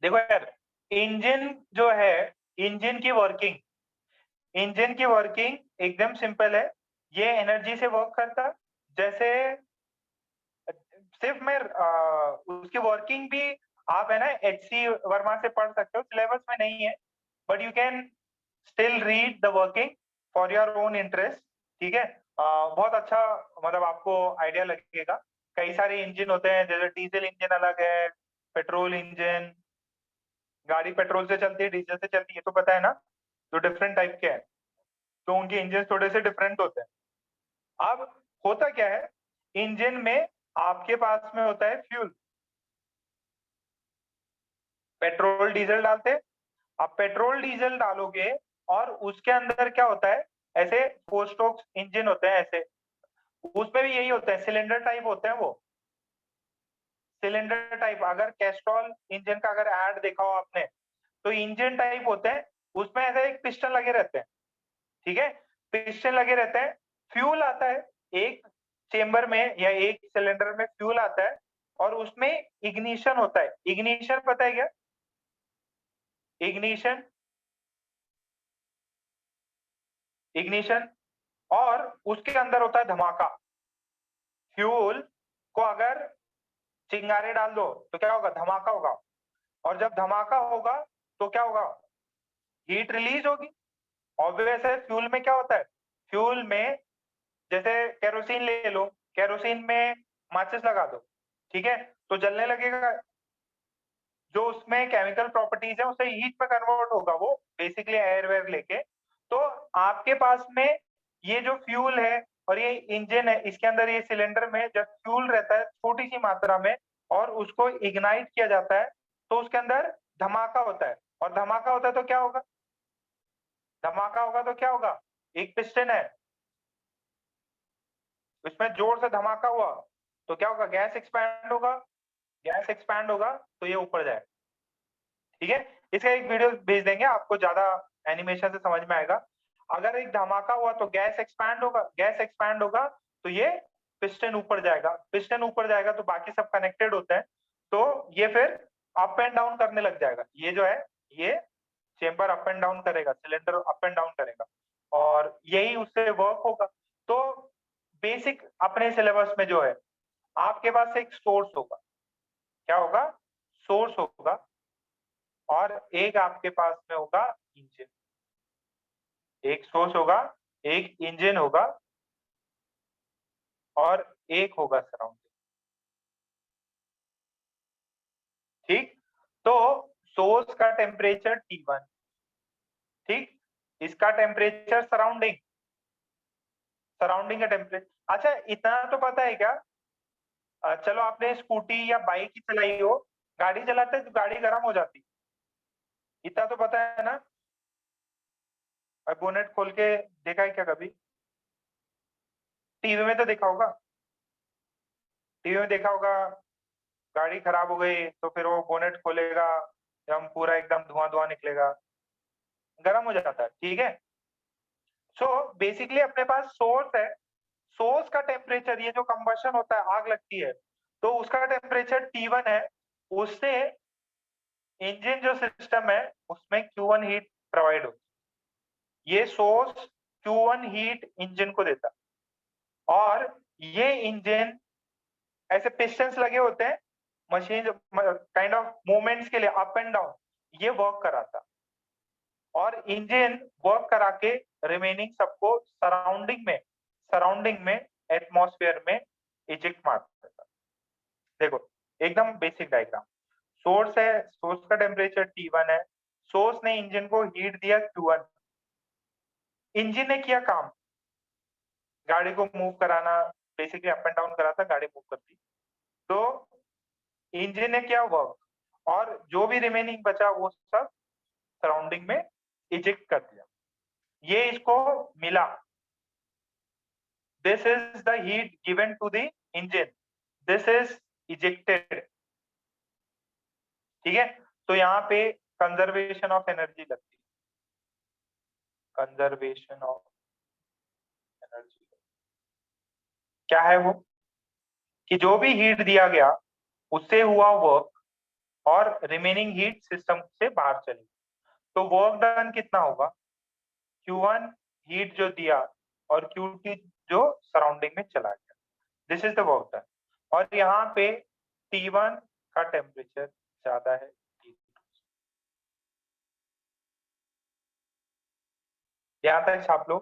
देखो यार, इंजन जो है, इंजन की वर्किंग, इंजन की वर्किंग एकदम सिंपल है। ये एनर्जी से वर्क करता, जैसे सिर्फ मैं उसकी वर्किंग भी आप है ना HC वर्मा से पढ़ सकते हो, सिलेबस में नहीं है, but you can still read the working for your own interest. ठीक है, बहुत अच्छा मतलब आपको आइडिया लगेगा। कई सारे इंजन होते हैं, जैसे डीजल इंजन अलग है, पेट्रोल इंजन, गाड़ी पेट्रोल से चलती है डीजल से चलती है, तो पता है ना, तो डिफरेंट टाइप के हैं, तो उनके इंजन थोड़े से डिफरेंट होते हैं। अब होता क्या है, इंजन में आपके पास में होता है फ्यूल, पेट्रोल डीजल डालते हैं। अब पेट्रोल डीजल डालोगे और उसके अंदर क्या होता है, ऐसे 4 स्ट्रोक इंजन होते हैं ऐसे, उसमें भी यही होता है, सिलेंडर टाइप होते हैं वो, सिलेंडर टाइप। अगर कैस्ट्रॉल इंजन का अगर ऐड देखा हो आपने, तो इंजन टाइप होते हैं, उसमें ऐसा एक पिस्टन लगे रहते हैं, ठीक है, पिस्टन लगे रहते हैं, फ्यूल आता है एक चेंबर में या एक सिलेंडर में फ्यूल आता है, और उसमें इग्निशन होता है। इग्निशन पता है क्या, इग्निशन, इग्निशन, और उसके अंदर होता है धमाका। फ्यूल को अगर चिंगारे डाल दो तो क्या होगा, धमाका होगा, और जब धमाका होगा तो क्या होगा, हीट रिलीज होगी। ऑब्वियस है, फ्यूल में क्या होता है, फ्यूल में जैसे केरोसिन ले लो, केरोसिन में माचिस लगा दो, ठीक है, तो जलने लगेगा, जो उसमें केमिकल प्रॉपर्टीज है उसे हीट में कन्वर्ट होगा वो, बेसिकली एयर वेयर लेके। तो आपके पास में ये जो फ्यूल है और ये इंजन है, इसके अंदर ये सिलेंडर में जब फ्यूल रहता है छोटी सी मात्रा में और उसको इग्नाइट किया जाता है, तो उसके अंदर धमाका होता है, और धमाका होता है तो क्या होगा, धमाका होगा तो क्या होगा, एक पिस्टन है, उसमें जोर से धमाका हुआ तो क्या होगा, गैस एक्सपैंड होगा, गैस एक्सपैंड होगा तो ये ऊपर जाए, ठीक है। इसका एक वीडियो भेज देंगे आपको, ज्यादा एनिमेशन से समझ में आएगा। अगर एक धमाका हुआ तो गैस एक्सपैंड होगा, गैस एक्सपैंड होगा तो ये पिस्टन ऊपर जाएगा, पिस्टन ऊपर जाएगा तो बाकी सब कनेक्टेड होते हैं, तो ये फिर अप एंड डाउन करने लग जाएगा। ये जो है, ये चेंबर अप एंड डाउन करेगा, सिलेंडर अप एंड डाउन करेगा, और यही उससे वर्क होगा। तो बेसिक अपने सिलेबस में जो है, आपके पास एक सोर्स होगा, क्या होगा, सोर्स होगा, और एक आपके पास में होगा इंजन, एक सोर्स होगा, एक इंजन होगा, और एक होगा सराउंडिंग, ठीक। तो सोर्स का टेम्परेचर T1, ठीक, इसका टेम्परेचर सराउंडिंग, सराउंडिंग का टेम्परेचर। अच्छा, इतना तो पता है क्या, चलो आपने स्कूटी या बाइक ही चलाई हो, गाड़ी चलाते तो गाड़ी गर्म हो जाती, इतना तो पता है ना। बोनेट खोल के देखा है क्या कभी, टीवी में तो देखा होगा, टीवी में देखा होगा, गाड़ी खराब हो गई तो फिर वो बोनेट खोलेगा, हम पूरा एकदम धुआं धुआं निकलेगा, गर्म हो जाता है, ठीक है। सो बेसिकली अपने पास सोर्स है, सोर्स का टेम्परेचर, ये जो कंबशन होता है, आग लगती है, तो उसका टेम्परेचर T1 है, उससे इंजन जो सिस्टम है उसमें Q1 हीट प्रोवाइड होती है, ये सोर्स Q1 हीट इंजन को देता है, और ये इंजन ऐसे पिस्टन्स लगे होते हैं, मशीन काइंड ऑफ मूवमेंट्स के लिए अप एंड डाउन, ये वर्क कराता, और इंजन वर्क करा के रिमेनिंग सबको सराउंडिंग में एटमॉस्फेयर में इजेक्ट मार देता। देखो एकदम बेसिक डायग्राम, सोर्स है, सोर्स का टेम्परेचर T1 है, सोर्स ने इंजन को हीट दिया Q1, इंजन ने किया काम, गाड़ी को मूव कराना, बेसिकली अप एंड डाउन कराता, गाड़ी मूव करती, तो इंजन ने किया वर्क, और जो भी रिमेनिंग बचा वो सब सराउंडिंग में इजेक्ट कर दिया, ये इसको मिला, this is the heat given to the engine, this is ejected, ठीक है। तो यहाँ पे कंजर्वेशन ऑफ एनर्जी लगती है, कंजर्वेशन ऑफ एनर्जी क्या है वो, कि जो भी हीट दिया गया उससे हुआ वर्क, और रिमेनिंग हीट सिस्टम से बाहर चली, तो वर्क डन कितना होगा, Q1 हीट जो दिया और Q2 जो सराउंडिंग में चला गया, this is the work done. और यहाँ पे T1 का टेम्परेचर ज्यादा है T2, यहाँ तक छाप लो।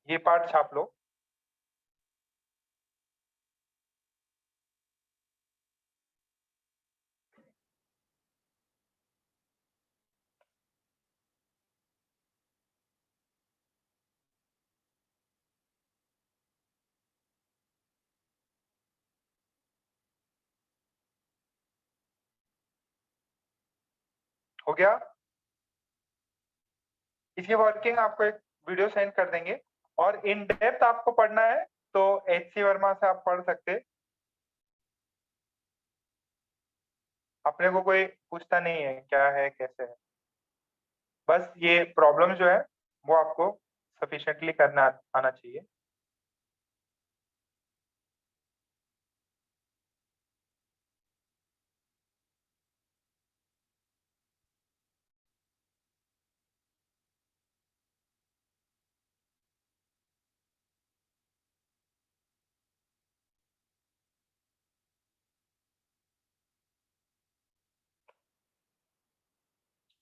ये पार्ट छाप लो। हो गया? इसकी वर्किंग आपको एक वीडियो सेंड कर देंगे, और इन डेप्थ आपको पढ़ना है तो HC वर्मा से आप पढ़ सकते। अपने को कोई पूछता नहीं है क्या है कैसे है, बस ये प्रॉब्लम जो है वो आपको सफिशिएंटली करना आना चाहिए।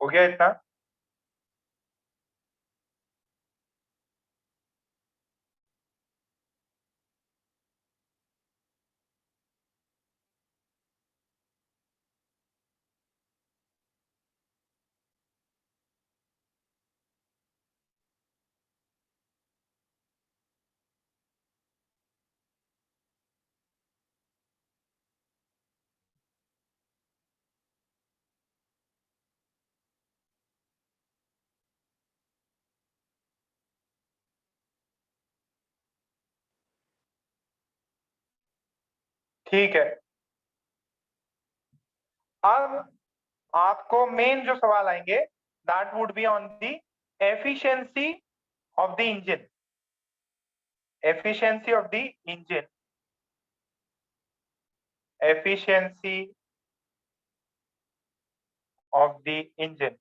हो गया इतना? ठीक है, अब आपको मेन जो सवाल आएंगे that would be on the efficiency of the engine. efficiency of the engine, efficiency of the engine।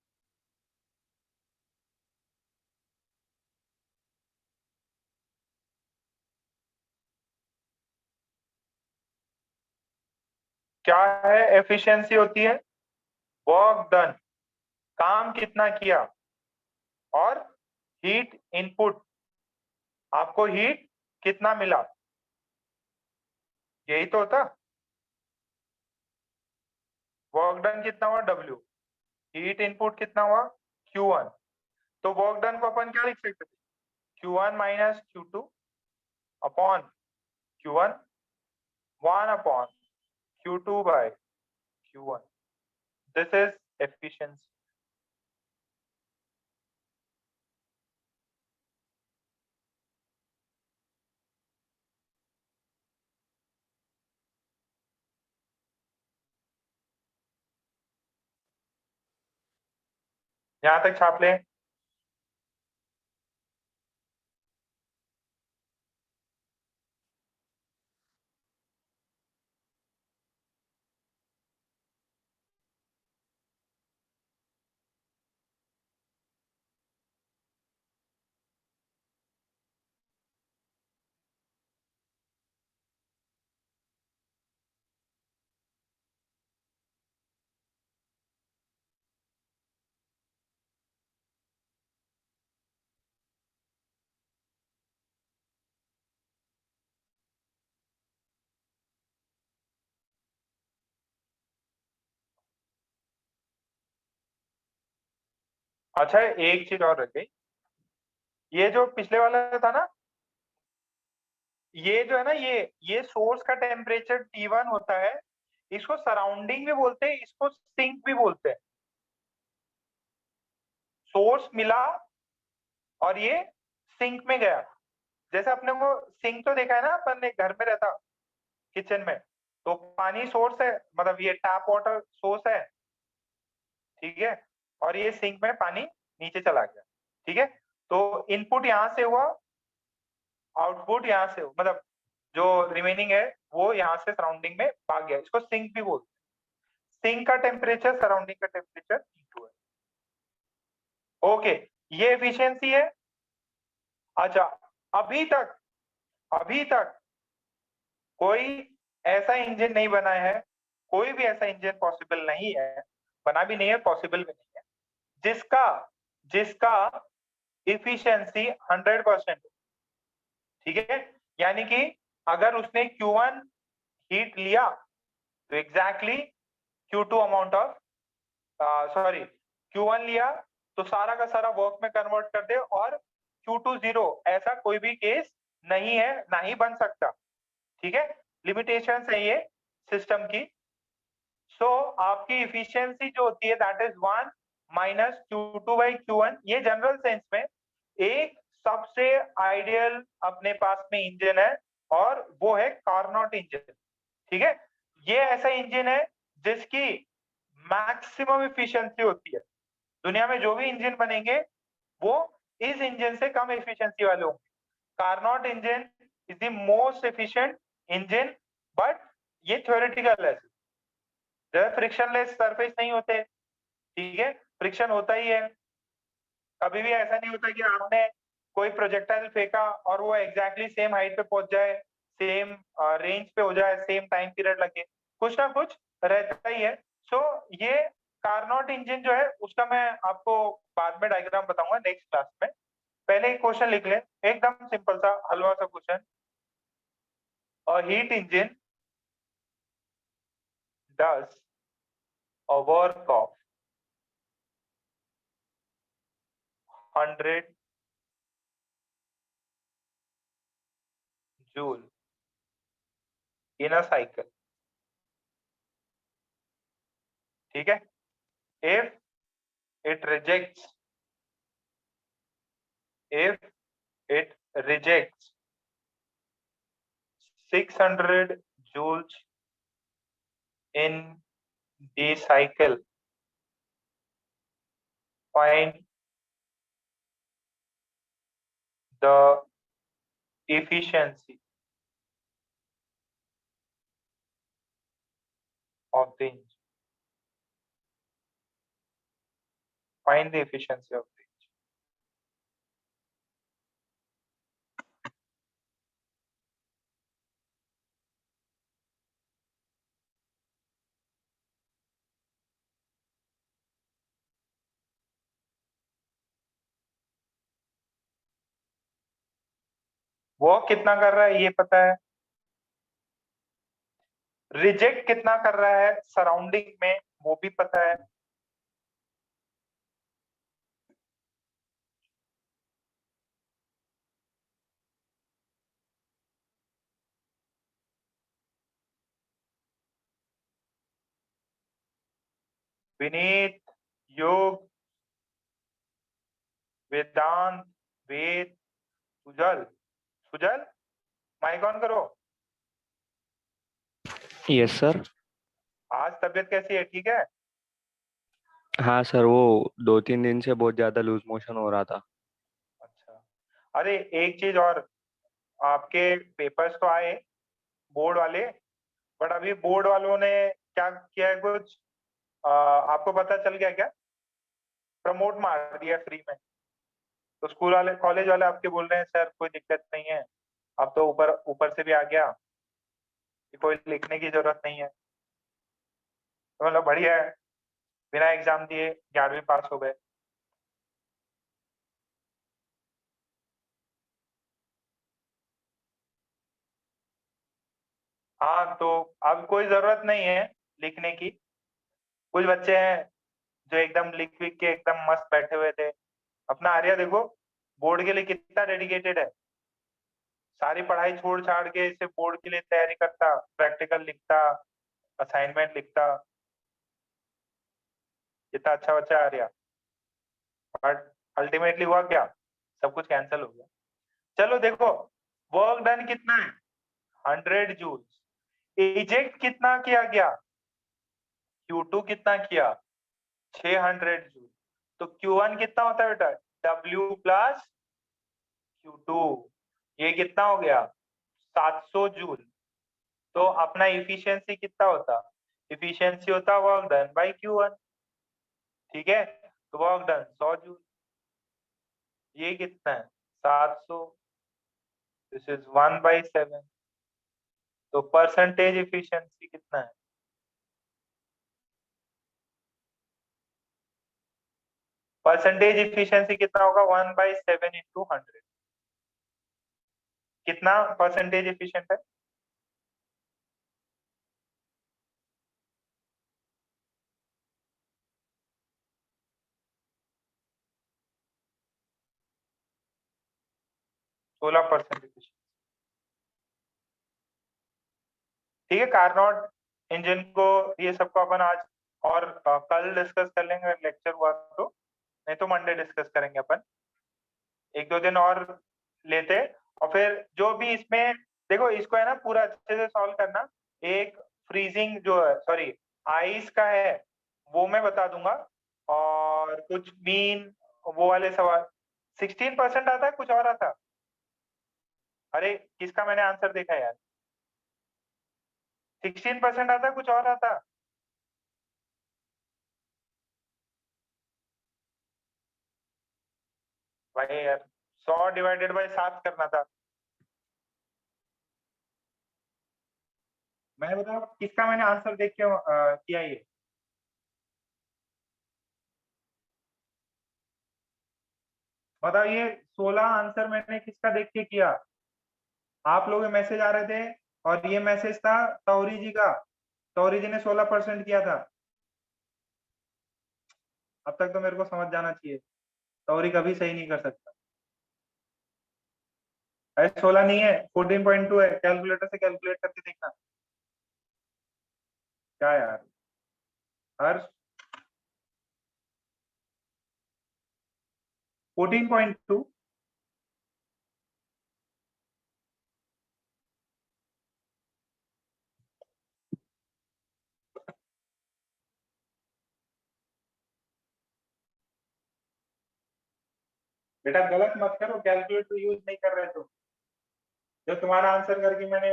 क्या है एफिशिएंसी? होती है वर्क डन, काम कितना किया, और हीट इनपुट, आपको हीट कितना मिला, यही तो होता। वर्क डन कितना हुआ W, हीट इनपुट कितना हुआ Q1। तो वर्क डन को अपन क्या लिख सकते थे, Q1 minus Q2 upon Q1, 1 upon Q2 by Q1। This is efficiency। यहां तक छाप लें। अच्छा, एक चीज और रह गई, ये जो पिछले वाला था ना, ये जो है ना, ये सोर्स का टेम्परेचर T1 होता है, इसको सराउंडिंग भी बोलते हैं, इसको सिंक भी बोलते हैं। सोर्स मिला और ये सिंक में गया। जैसे अपने को सिंक तो देखा है ना, अपन ने घर में रहता किचन में, तो पानी सोर्स है, मतलब ये टैप वाटर सोर्स है, ठीक है, और ये सिंक में पानी नीचे चला गया, ठीक है। तो इनपुट यहाँ से हुआ, आउटपुट यहाँ से, मतलब जो रिमेनिंग है वो यहाँ से सराउंडिंग में भाग गया, इसको सिंक भी बोलते हैं। सिंक का टेम्परेचर सराउंडिंग का टेम्परेचर T2 है। ओके, ये एफिशिएंसी है। अच्छा, अभी तक कोई ऐसा इंजन नहीं बना है, कोई भी ऐसा इंजन पॉसिबल नहीं है, बना भी नहीं है, पॉसिबल भी नहीं है, जिसका एफिशिएंसी 100% हो। ठीक है, यानी कि अगर उसने Q1 हीट लिया तो exactly Q2 amount of sorry Q1 लिया तो सारा का सारा वर्क में कन्वर्ट कर दे, और Q2 0, ऐसा कोई भी केस नहीं है, ना ही बन सकता। ठीक है, लिमिटेशंस है ये सिस्टम की। सो आपकी इफिशियंसी जो होती है that is 1 minus Q2 by Q1। ये जनरल सेंस में एक सबसे आइडियल अपने पास में इंजन है, और वो है कार्नोट इंजन। ठीक है, ये ऐसा इंजन है जिसकी मैक्सिमम इफिशियंसी होती है। दुनिया में जो भी इंजन बनेंगे वो इस इंजन से कम एफिशिएंसी वाले होंगे। Carnot engine is the most efficient engine, but ये थ्योरेटिकल है, जब फ्रिक्शनलेस सरफेस नहीं होते। ठीक है, फ्रिक्शन होता ही है। कभी भी ऐसा नहीं होता कि आपने कोई प्रोजेक्टाइल फेंका और वो एग्जैक्टली सेम हाइट पे पहुंच जाए, सेम रेंज पे हो जाए, सेम टाइम पीरियड लगे, कुछ ना कुछ रहता ही है। सो ये कार्नोट इंजन जो है उसका मैं आपको बाद में डायग्राम बताऊंगा नेक्स्ट क्लास में। पहले एक क्वेश्चन लिख ले, एकदम सिंपल सा हलवा सा question. A heat engine does a work of 100 joule in a cycle. ठीक है, if it rejects 600 joules in the cycle, find the efficiency of the engine. Find the efficiency of the engine. वो कितना कर रहा है ये पता है, रिजेक्ट कितना कर रहा है सराउंडिंग में वो भी पता है। विनीत, योग, वेदांत, वेद, सुजल, सुजल माइक ऑन करो। Yes sir. आज तबीयत कैसी है, ठीक है? हाँ सर, वो 2-3 दिन से बहुत ज्यादा लूज मोशन हो रहा था। अच्छा, अरे एक चीज और, आपके पेपर्स तो आए बोर्ड वाले, बट अभी बोर्ड वालों ने क्या किया है कुछ आपको पता चल गया क्या? प्रमोट मार दिया फ्री में। तो स्कूल वाले कॉलेज वाले आपके बोल रहे हैं सर कोई दिक्कत नहीं है, अब तो ऊपर ऊपर से भी आ गया कि कोई लिखने की जरूरत नहीं है। तो मतलब बढ़िया है, बिना एग्जाम दिए 11वीं पास हो गए। हाँ, तो अब कोई जरूरत नहीं है लिखने की। कुछ बच्चे हैं जो एकदम लिख लिख के एकदम मस्त बैठे हुए थे। अपना आर्या देखो बोर्ड के लिए कितना डेडिकेटेड है, सारी पढ़ाई छोड़ छाड़ के इसे बोर्ड के लिए तैयारी करता, प्रैक्टिकल लिखता, असाइनमेंट लिखता। कितना अच्छा बच्चा आर्या, बट अल्टीमेटली हुआ क्या, सब कुछ कैंसिल हो गया। चलो देखो, वर्क डन कितना है 100 जूल्स, इजेक्ट कितना किया गया, Q2 कितना किया 600 जूल, तो Q1 कितना होता है बेटा W प्लस Q2, ये कितना हो गया 700 जूल। तो अपना इफिशियंसी कितना होता, इफिशियंसी होता वर्क डन बाई Q1। ठीक है, तो वर्क डन 100 जूल, ये कितना है 700, दिस इज 1/7। तो परसेंटेज इफिशियंसी कितना है, परसेंटेज इफिशियंसी कितना होगा 1/7 × 100। कितना परसेंटेज एफिशिएंट है? सोलह परसेंट एफिशिएंट। ठीक है, कारनॉट इंजन को ये सबको अपन आज और कल डिस्कस कर लेंगे लेक्चर हुआ तो, नहीं तो मंडे डिस्कस करेंगे अपन, एक दो दिन और लेते। और फिर जो भी इसमें देखो, इसको है ना पूरा अच्छे से सॉल्व करना। एक फ्रीजिंग जो है, सॉरी आइस का है, वो मैं बता दूंगा, और कुछ मीन वो वाले सवाल। 16% आता है, कुछ और आता? अरे किसका मैंने आंसर देखा यार, 16% आता, कुछ और आता? भाई यार 100 डिवाइडेड बाय 7 करना था। मैं बताऊं किसका मैंने आंसर देख के किया ये? बताओ ये 16 आंसर मैंने किसका देख के किया? आप लोग मैसेज आ रहे थे और ये मैसेज था तौरी जी का। तौरी जी ने 16% किया था। अब तक तो मेरे को समझ जाना चाहिए, तौरी कभी सही नहीं कर सकता। 16 नहीं है, 14.2 है। कैलकुलेटर से कैलकुलेट करके देखना। क्या यार हर्ष, 14.2। बेटा गलत मत करो, कैलकुलेटर यूज नहीं कर रहे तुम। जो तुम्हारा आंसर करके मैंने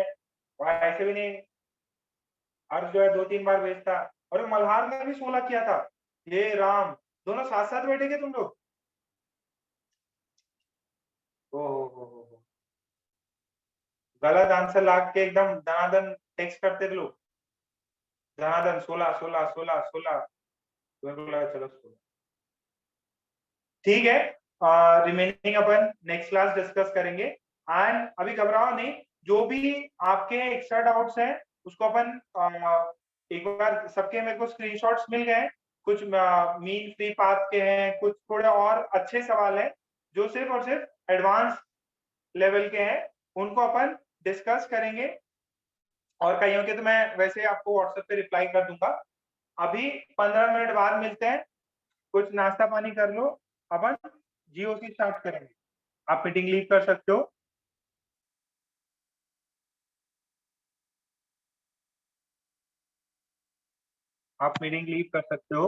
वहां ऐसे भी नहीं, हर्ष जो है 2-3 बार भेजता। और मल्हार ने भी 16 किया था। ये राम, दोनों साथ साथ बैठेंगे तुम लोग? ओ गलत आंसर लाग के एकदम दनादन टेक्स्ट करते थे लोग, दनादन 16 16 16 16। मेरे को लगा चलो 16। ठीक है, रिमेनिंग अपन नेक्स्ट क्लास डिस्कस करेंगे। एंड अभी घबराओ नहीं, जो भी आपके एक्स्ट्रा डाउट्स हैं उसको अपन एक बार सबके मेरे को स्क्रीनशॉट्स मिल गए हैं। कुछ मीन फ्री पाथ के हैं, कुछ थोड़े और अच्छे सवाल हैं जो सिर्फ और सिर्फ एडवांस लेवल के हैं, उनको अपन डिस्कस करेंगे। और कईयों के तो मैं वैसे आपको व्हाट्सएप पे रिप्लाई कर दूंगा। अभी 15 मिनट बाद मिलते हैं, कुछ नाश्ता पानी कर लो, अपन जीओसी स्टार्ट करेंगे। आप मीटिंग लीव कर सकते हो। आप मीटिंग लीव कर सकते हो।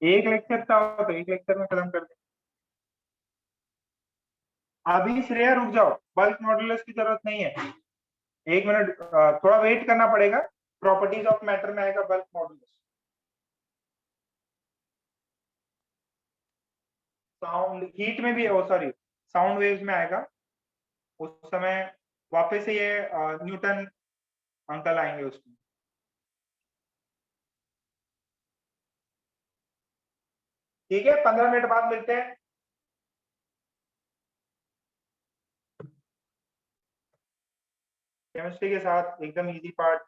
एक लेक्चर का हो तो एक लेक्चर में खत्म कर दे। अभी श्रेया रुक जाओ, बल्क मॉड्यूलस की जरूरत नहीं है। 1 मिनट, थोड़ा वेट करना पड़ेगा। प्रॉपर्टीज ऑफ मैटर में आएगा बल्क मॉड्यूलस। साउंड हीट में भी, ओ सॉरी साउंड वेव्स में आएगा। उस समय वापस से ये न्यूटन अंकल आएंगे उसमें। ठीक है, 15 मिनट बाद मिलते हैं। केमिस्ट्री के साथ एकदम इजी पार्ट